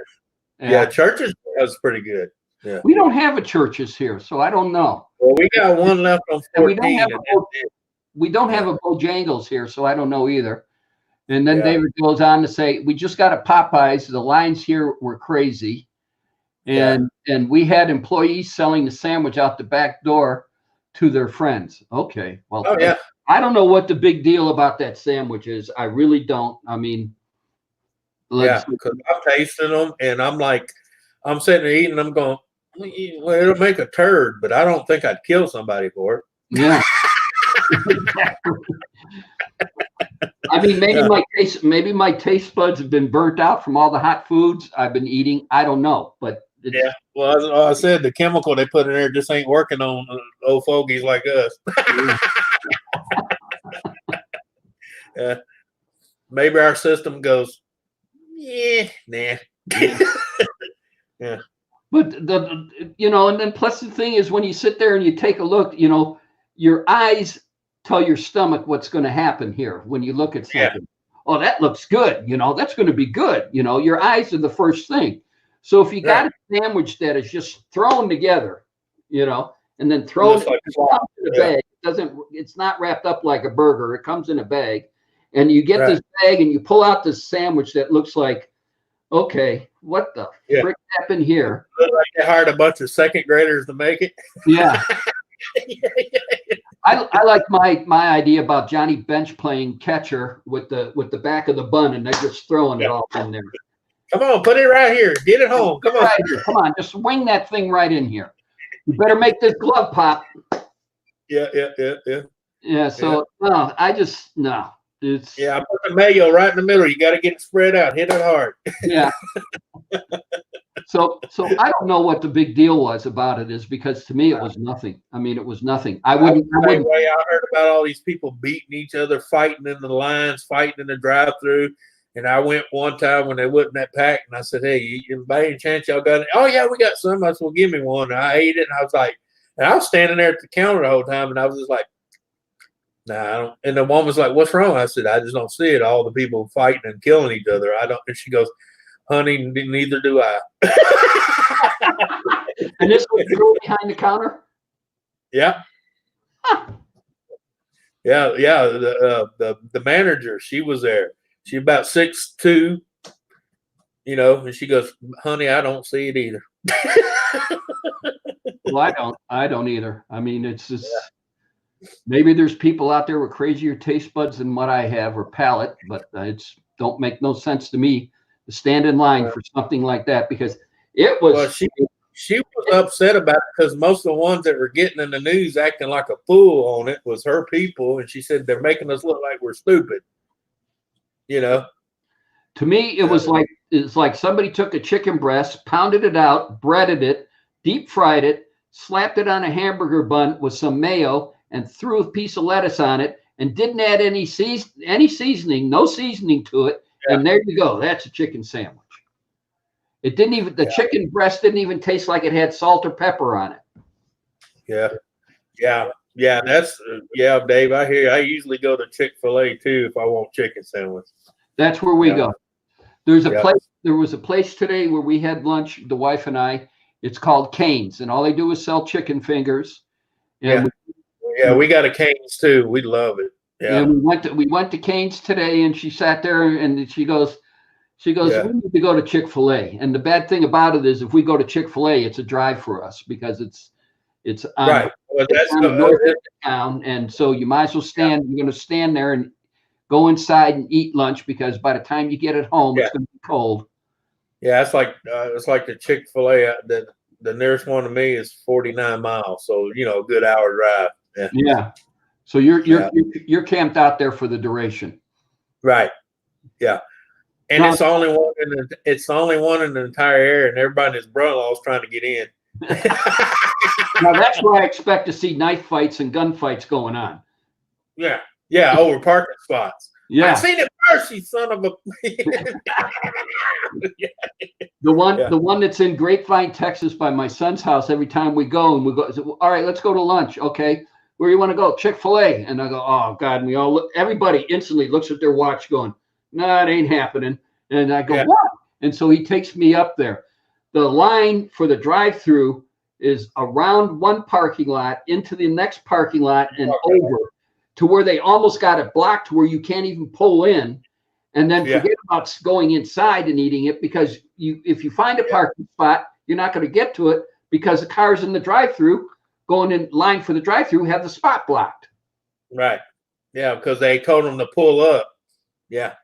Yeah, Church's was pretty good. Yeah. We don't have a Church's here, so I don't know. Well, we got one left on 14. We don't have a Bojangles here, so I don't know either. And then David goes on to say, we just got a Popeyes. The lines here were crazy. And we had employees selling the sandwich out the back door to their friends. Okay. Well, I don't know what the big deal about that sandwich is. I really don't. I mean, because I'm tasting them and I'm like, I'm sitting there eating. I'm going, well, it'll make a turd, but I don't think I'd kill somebody for it. Yeah. I mean, maybe my taste buds have been burnt out from all the hot foods I've been eating. I don't know, but well, as I said, the chemical they put in there just ain't working on old fogies like us. Maybe our system goes, nah. Yeah. But and then plus the thing is when you sit there and you take a look, your eyes tell your stomach what's going to happen here when you look at something. Yeah. Oh, that looks good. That's going to be good. Your eyes are the first thing. So if you got a sandwich that is just thrown together, and then thrown in a bag, it's not wrapped up like a burger. It comes in a bag, and you get this bag and you pull out this sandwich that looks like, okay, what the frick happened here? Like they hired a bunch of second graders to make it. Yeah. I like my idea about Johnny Bench playing catcher with the back of the bun, and they're just throwing it all in there. Come on, put it right here. Get it home. Come on. Right here. Come on, just swing that thing right in here. You better make this glove pop. Yeah. Yeah. So no, I just no. It's I put the mayo right in the middle. You got to get it spread out. Hit it hard. Yeah. So I don't know what the big deal was about it is because to me it was nothing. I mean, it was nothing. I wouldn't. I heard about all these people beating each other, fighting in the lines, fighting in the drive-through. And I went one time when they wasn't that packed, and I said, "Hey, by any chance y'all got it?" "Oh yeah, we got some." I said, "Well, give me one." And I ate it, and I was like, and I was standing there at the counter the whole time, and I was just like, "Nah, I don't." And the woman was like, "What's wrong?" I said, "I just don't see it. All the people fighting and killing each other. I don't." And she goes, "Honey, neither do I." And this was the girl behind the counter? Yeah. Huh. Yeah. The manager, she was there. She's about 6'2", and she goes, "Honey, I don't see it either." Well, I don't either. I mean, it's just maybe there's people out there with crazier taste buds than what I have or palate, but it's don't make no sense to me to stand in line for something like that because it was. Well, she was upset about it because most of the ones that were getting in the news acting like a fool on it was her people, and she said they're making us look like we're stupid. To me, it's like somebody took a chicken breast, pounded it out, breaded it, deep fried it, slapped it on a hamburger bun with some mayo, and threw a piece of lettuce on it, and didn't add any seasoning, no seasoning to it. Yeah. And there you go. That's a chicken sandwich. It didn't even the chicken breast didn't even taste like it had salt or pepper on it. Yeah. That's Dave. I hear. I usually go to Chick-fil-A too if I want chicken sandwich. That's where we go. There's a Yeah. place. There was a place today where we had lunch, the wife and I. It's called Cane's, and all they do is sell chicken fingers. And Yeah, we got a Cane's too. We love it. Yeah. and we went to Cane's today, and she sat there and she goes, Yeah. we need to go to Chick-fil-A. And the bad thing about it is, if we go to Chick-fil-A, it's a drive for us because it's on, Right. Well, that's on the north end of town, and so you might as well stand. You're going to stand there and go inside and eat lunch because by the time you get it home, it's going to be cold. Yeah, it's like the Chick-fil-A. The nearest one to me is 49 miles, so a good hour drive. Yeah. Yeah. So you're camped out there for the duration. Right. Yeah. And Now, it's the only one it's the only one in the entire area, and everybody and his brother-in-law is trying to get in. now that's where I expect to see knife fights and gun fights going on. Yeah. Yeah. Over parking spots. Yeah. I seen it first, you son of a. The one that's in Grapevine, Texas, by my son's house. Every time we go, all right, let's go to lunch. Okay, where you want to go? Chick-fil-A. And I go, oh God. And we all look. Everybody instantly looks at their watch, going, "No, it ain't happening." And I go, "What?" And so he takes me up there. The line for the drive-through is around one parking lot into the next parking lot and over to where they almost got it blocked to where you can't even pull in. And then forget about going inside and eating it, because if you find a parking spot, you're not going to get to it because the cars in the drive-through going in line for the drive-through have the spot blocked. Right. Yeah, because they told them to pull up. Yeah.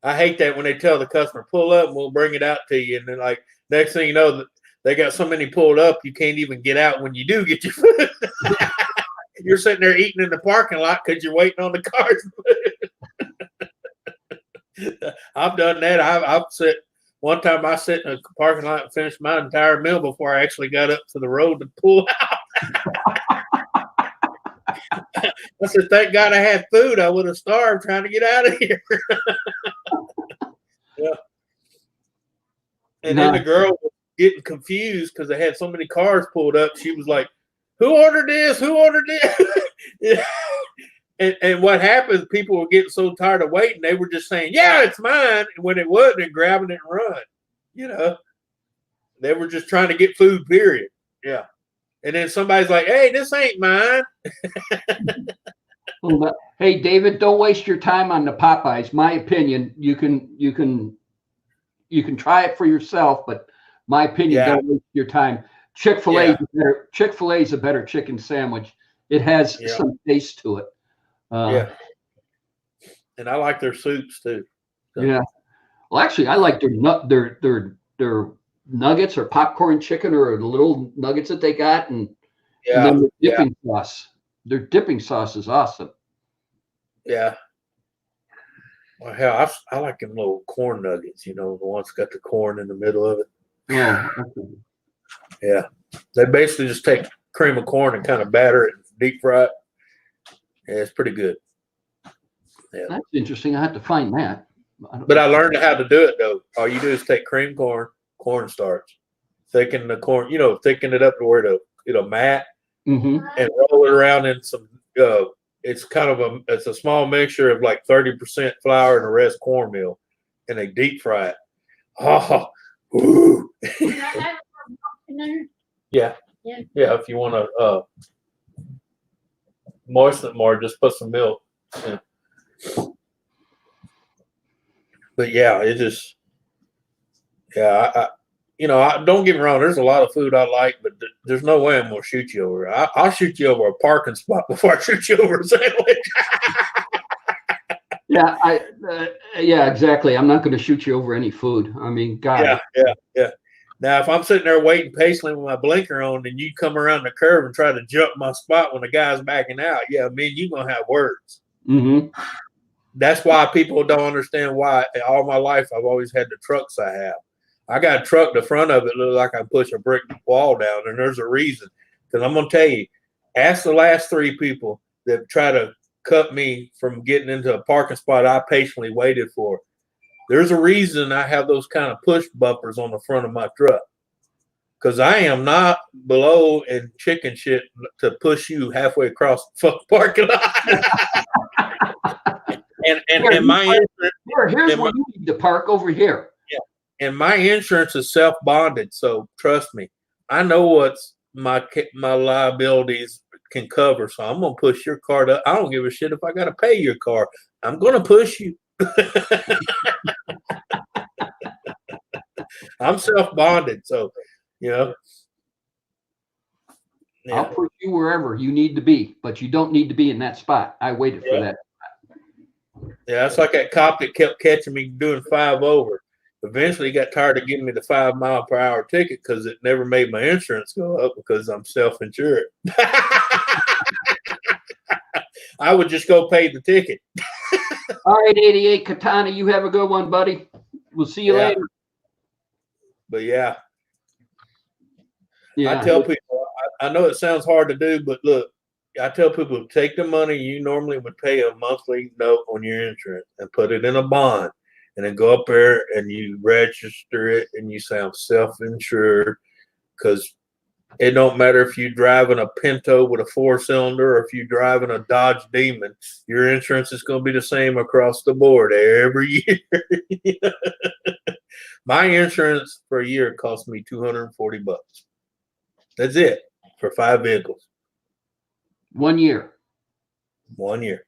I hate that when they tell the customer, pull up and we'll bring it out to you. And then next thing you know, they got so many pulled up, you can't even get out when you do get your food. You're sitting there eating in the parking lot because you're waiting on the cars. I've done that. I've sit one time. I sit in a parking lot and finished my entire meal before I actually got up to the road to pull out. I said, "Thank God I had food. I would have starved trying to get out of here." Yeah. And then the girl was getting confused because they had so many cars pulled up. She was like, "Who ordered this? Who ordered this?" Yeah. And what happened, people were getting so tired of waiting, they were just saying, "Yeah, it's mine." And when it wasn't, and grabbing it and run. They were just trying to get food, period. Yeah. And then somebody's like, "Hey, this ain't mine." Hey, David, don't waste your time on the Popeyes. My opinion, you can try it for yourself, but my opinion, don't waste your time. Chick-fil-A is a better chicken sandwich. It has some taste to it. And I like their soups too. So. Yeah. Well, actually, I like their nuggets or popcorn chicken or the little nuggets that they got, and then the dipping sauce. Their dipping sauce is awesome. Yeah. Well, hell, I like them little corn nuggets. The ones got the corn in the middle of it. Yeah. Okay. Yeah. They basically just take cream of corn and kind of batter it, deep fry it. Yeah, it's pretty good. Yeah. That's interesting. I have to find that. But I learned how to do it though. All you do is take cream cornstarch, thicken the corn, thicken it up to where it'll mat, and roll it around in some. It's kind of it's a small mixture of like 30% flour and the rest cornmeal, and they deep fry it. Oh, ooh. Yeah. If you want to moisten it more, just put some milk. Yeah. But it just, I don't get me wrong. There's a lot of food I like, but there's no way I'm gonna shoot you over. I'll shoot you over a parking spot before I shoot you over a sandwich. Yeah, exactly. I'm not going to shoot you over any food. I mean, God. Yeah. Now, if I'm sitting there waiting patiently with my blinker on, and you come around the curve and try to jump my spot when the guy's backing out, me and you gonna have words. Mm-hmm. That's why people don't understand why all my life I've always had the trucks I have. I got a truck, the front of it look like I push a brick wall down, and there's a reason. Because I'm going to tell you, ask the last 3 people that try to cut me from getting into a parking spot I patiently waited for. There's a reason I have those kind of push bumpers on the front of my truck. Because I am not below in chicken shit to push you halfway across the fucking parking lot. And my here's where you need to park over here. and my insurance is self-bonded, so trust me, I know what's my liabilities can cover. So I'm gonna push your card up. I don't give a shit if I gotta pay your car. I'm gonna push you. I'm self-bonded, so yeah. I'll push you wherever you need to be, but you don't need to be in that spot. I waited for that. Yeah, that's like that cop that kept catching me doing 5 over. Eventually, he got tired of giving me the 5 mile per hour ticket because it never made my insurance go up because I'm self-insured. I would just go pay the ticket. All right, 88 Katana, you have a good one, buddy. We'll see you later. But yeah, I tell people, I know it sounds hard to do, but look, I tell people, take the money you normally would pay a monthly note on your insurance and put it in a bond, and then go up there and you register it and you say I'm self-insured, because it don't matter if you're driving a Pinto with a 4-cylinder or if you're driving a Dodge Demon, your insurance is going to be the same across the board every year. My insurance for a year cost me $240. That's it for 5 vehicles. 1 year. 1 year.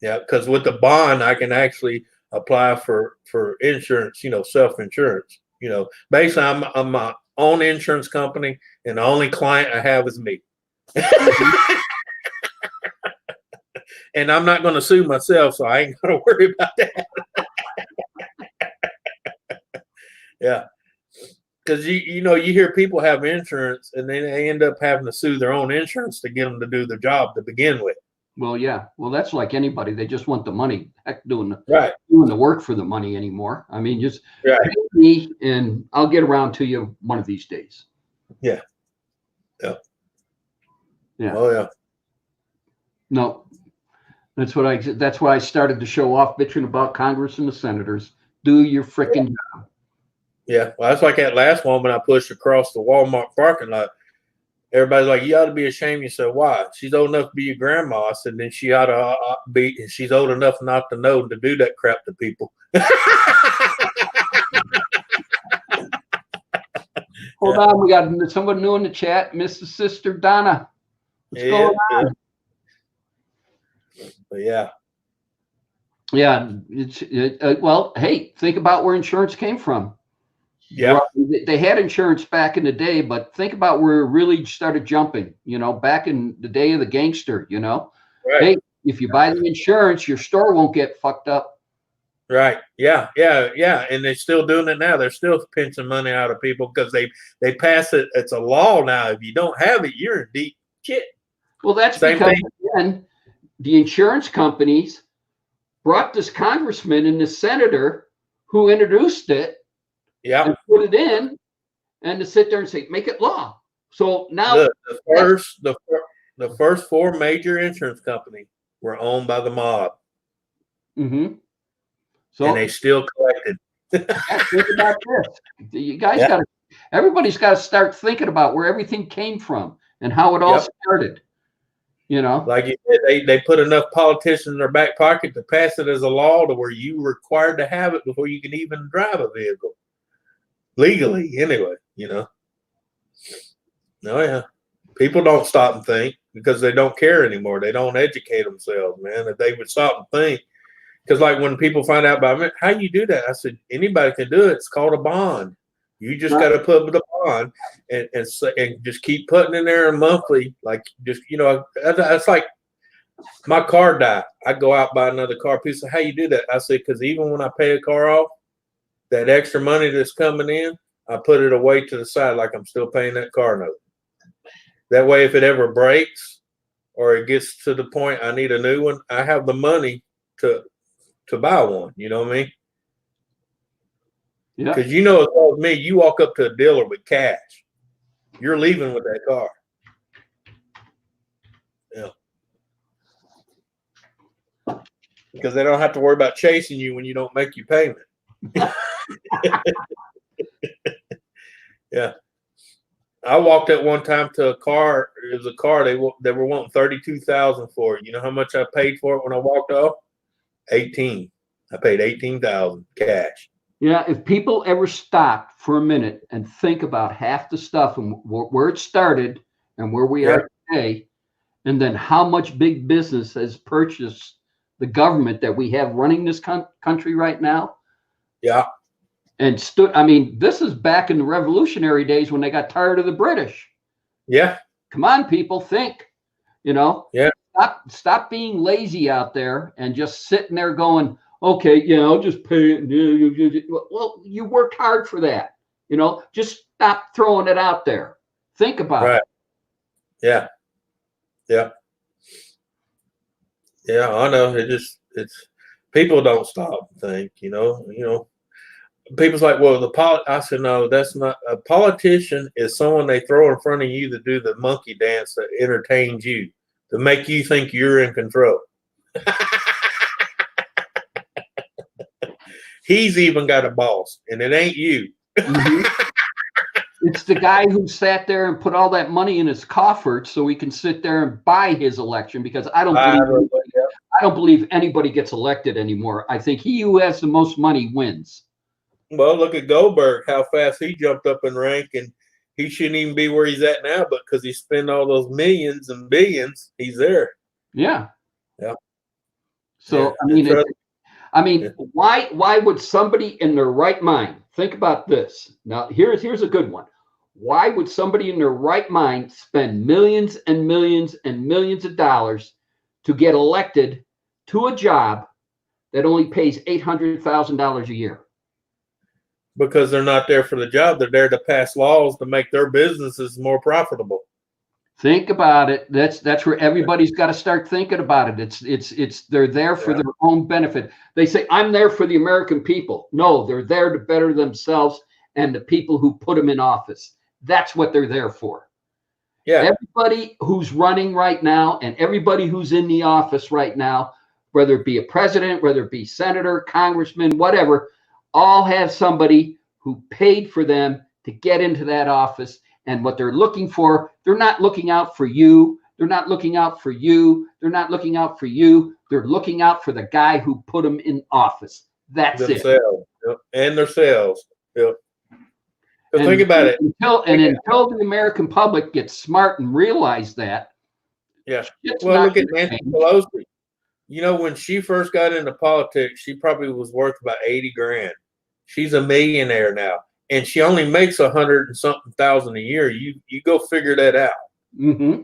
Yeah, because with the bond, I can actually apply for insurance, self-insurance. Basically, I'm my own insurance company, and the only client I have is me. And I'm not going to sue myself, so I ain't going to worry about that. Yeah. Because you hear people have insurance and then they end up having to sue their own insurance to get them to do their job to begin with. Well, yeah. Well, that's like anybody. They just want the money. Heck, doing the work for the money anymore. I mean, just pay me and I'll get around to you one of these days. Yeah. Yeah. Yeah. Oh yeah. No. That's why I started to show off bitching about Congress and the senators. Do your freaking job. Yeah, well, that's like that last woman I pushed across the Walmart parking lot. Everybody's like, you ought to be ashamed. You said, why? She's old enough to be your grandma. I said, then she ought to be, she's old enough not to know to do that crap to people. Hold on, we got someone new in the chat, Mrs. Sister Donna. What's going on? But yeah. Yeah, well, hey, think about where insurance came from. Yeah, they had insurance back in the day, but think about where it really started jumping. Back in the day of the gangster. Right. Hey, if you buy the insurance, your store won't get fucked up. Right. Yeah. And they're still doing it now. They're still pinching money out of people because they pass it. It's a law now. If you don't have it, you're in deep shit. Well, that's because again, the insurance companies brought this congressman and this senator who introduced it. Yeah, and put it in, and to sit there and say, make it law. So now look, the first 4 major insurance companies were owned by the mob. Mm-hmm. So and they still collected. Think about this. You guys everybody's got to start thinking about where everything came from and how it all started. Like you said, they put enough politicians in their back pocket to pass it as a law to where you were required to have it before you can even drive a vehicle. Legally, anyway, Oh, yeah. People don't stop and think because they don't care anymore. They don't educate themselves, man. If they would stop and think, because like when people find out about me, how you do that? I said, anybody can do it. It's called a bond. You just got to put the bond and just keep putting in there monthly. Like just, that's like my car died. I go out buy another car. People say, how you do that? I said, because even when I pay a car off, that extra money that's coming in, I put it away to the side like I'm still paying that car note. That way, if it ever breaks or it gets to the point I need a new one, I have the money to buy one. You know what I mean? Yeah. Because as well as me, you walk up to a dealer with cash, you're leaving with that car. Yeah. Because they don't have to worry about chasing you when you don't make your payment. Yeah, I walked at one time to a car. It was a car they were wanting $32,000 for. You know how much I paid for it when I walked off? 18. I paid $18,000 cash. Yeah, if people ever stopped for a minute and think about half the stuff and where it started and where we are today, and then how much big business has purchased the government that we have running this country right now. Yeah. And I mean, this is back in the revolutionary days when they got tired of the British. Yeah. Come on, people, think, Yeah. Stop being lazy out there and just sitting there going, okay, yeah, I'll just pay it. Well, you worked hard for that. Just stop throwing it out there. Think about it. Yeah. Yeah. Yeah, I know. It's people don't stop and think, people's like, well, I said, no, that's not a politician is someone they throw in front of you to do the monkey dance that entertains you, to make you think you're in control. He's even got a boss, and it ain't you. Mm-hmm. It's the guy who sat there and put all that money in his coffer so he can sit there and buy his election, because I don't believe anybody gets elected anymore. I think he who has the most money wins. Well, look at Goldberg, how fast he jumped up in rank, and he shouldn't even be where he's at now, but because he spent all those millions and billions, he's there. Yeah. Yeah. So, yeah. I mean, why would somebody in their right mind, think about this. Now, here's a good one. Why would somebody in their right mind spend millions and millions and millions of dollars to get elected to a job that only pays $800,000 a year? Because they're not there for the job. They're there to pass laws to make their businesses more profitable. Think about it. That's where everybody's got to start thinking about it. It's they're there for their own benefit. They say, I'm there for the American people. No, they're there to better themselves and the people who put them in office. That's what they're there for. Yeah. Everybody who's running right now and everybody who's in the office right now, whether it be a president, whether it be senator, congressman, whatever, all have somebody who paid for them to get into that office. And what they're looking for, they're not looking out for you. They're not looking out for you. They're not looking out for you. They're looking out for the guy who put them in office. That's themselves. it. Yep. And themselves. Yep. So think about it. Until the American public gets smart and realize that. Yeah. Well, look at Nancy Pelosi. When she first got into politics, she probably was worth about 80 grand. She's a millionaire now. And she only makes 100 and something thousand a year. You go figure that out. Mm-hmm.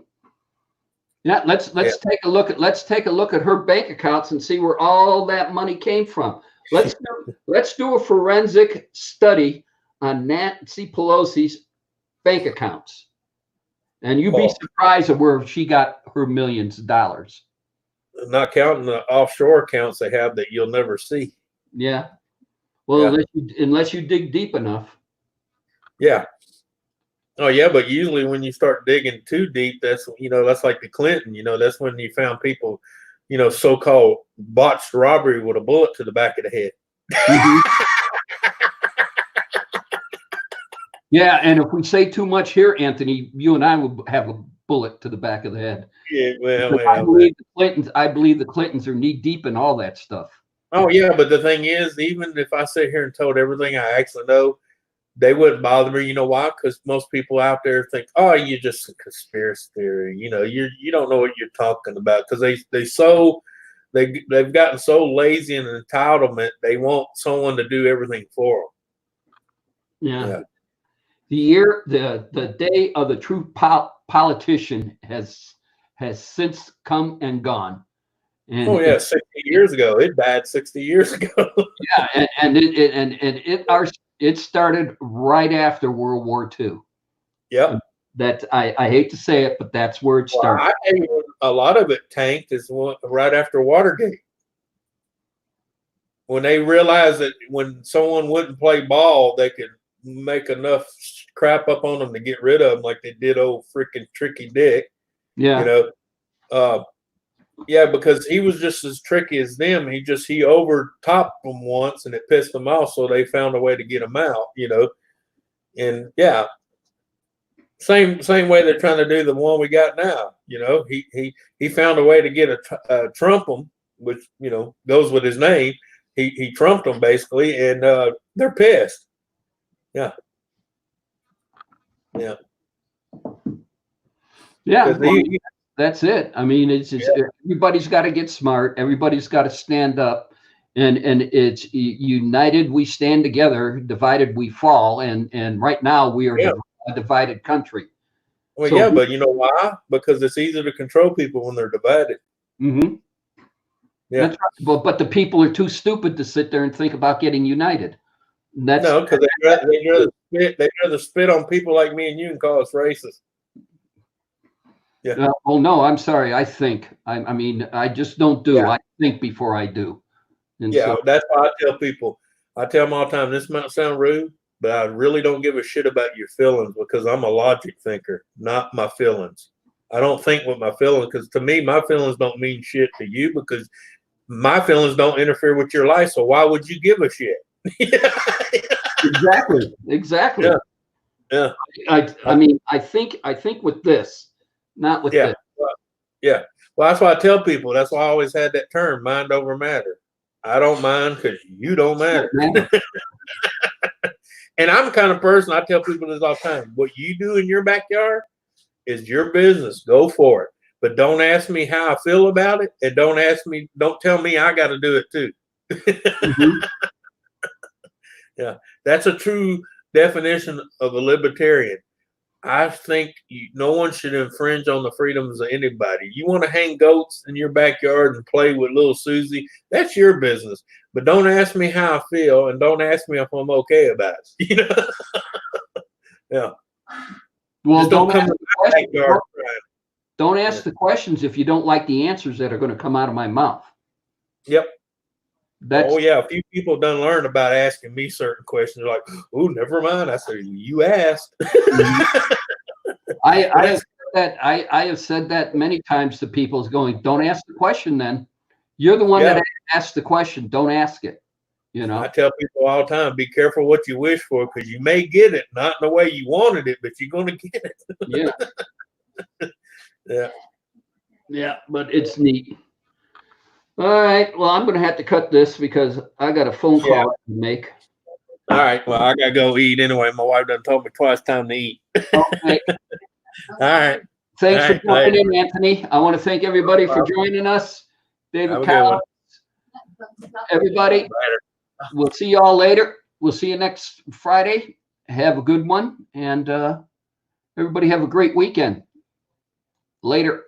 Yeah, let's take a look at her bank accounts and see where all that money came from. Let's do a forensic study on Nancy Pelosi's bank accounts, and you'd be surprised at where she got her millions of dollars. Not counting the offshore accounts they have that you'll never see. Yeah. Well, unless you dig deep enough. Yeah. Oh yeah, but usually when you start digging too deep, that's like the Clinton. That's when you found people, so-called botched robbery with a bullet to the back of the head. Mm-hmm. Yeah, and if we say too much here, Anthony, you and I would have a bullet to the back of the head. Yeah, I believe the Clintons are knee deep in all that stuff. Oh yeah, but the thing is, even if I sit here and told everything I actually know, they wouldn't bother me. You know why? Because most people out there think, "Oh, you're just a conspiracy theory." You don't know what you're talking about, because they've gotten so lazy and entitlement. They want someone to do everything for them. Yeah. The day of the true politician has since come and gone. And 60 years ago. It died 60 years ago. Yeah, and it started right after World War II. Yep. That I hate to say it, but that's where it started. A lot of it tanked is right after Watergate. When they realized that when someone wouldn't play ball, they could make enough crap up on them to get rid of them, like they did old freaking Tricky Dick. Yeah. Yeah, because he was just as tricky as them. He overtopped them once, and it pissed them off, so they found a way to get him out. And yeah, same way they're trying to do the one we got now. He found a way to get a Trump him, which goes with his name, He trumped them basically, and they're pissed. Yeah. Yeah. 'Cause Well, that's it. I mean, it's everybody's got to get smart. Everybody's got to stand up, and it's united we stand together, divided we fall. And right now we are a divided country. Well, so, yeah, but you know why? Because it's easier to control people when they're divided. Mm-hmm. Yeah. That's right. But the people are too stupid to sit there and think about getting united. No, because they'd rather spit on people like me and you and call us racist. Yeah. Oh no, I'm sorry. I think. I mean, I just don't do. Yeah. I think before I do. And yeah, so, that's why I tell people. I tell them all the time. This might sound rude, but I really don't give a shit about your feelings because I'm a logic thinker, not my feelings. I don't think with my feelings because to me, my feelings don't mean shit to you because my feelings don't interfere with your life. So why would you give a shit? Exactly. Yeah. I mean, I think with this, not with this. Well, that's why I tell people. That's why I always had that term, mind over matter. I don't mind because you don't matter. And I'm the kind of person, I tell people this all the time. What you do in your backyard is your business. Go for it. But don't ask me how I feel about it. And don't tell me I got to do it too. Mm-hmm. Yeah, that's a true definition of a libertarian. I think no one should infringe on the freedoms of anybody. You want to hang goats in your backyard and play with little Susie, that's your business. But don't ask me how I feel and don't ask me if I'm okay about it. You know? Yeah. Well, don't come to my backyard. Don't ask the questions if you don't like the answers that are going to come out of my mouth. Yep. Oh yeah, a few people done learn about asking me certain questions. They're like, "Oh, never mind." I said, "You asked." I have said that many times to people. Is going, don't ask the question. Then you're the one that asked the question. Don't ask it. You know. I tell people all the time, be careful what you wish for because you may get it, not in the way you wanted it, but you're going to get it. Yeah. Yeah, but it's neat. All right. Well, I'm going to have to cut this because I got a phone call to make. All right. Well, I got to go eat anyway. My wife done told me twice time to eat. Okay. All right. Thanks for joining in, Anthony. I want to thank everybody for joining us. David Collins, everybody. We'll see you all later. We'll see you next Friday. Have a good one. And everybody have a great weekend. Later.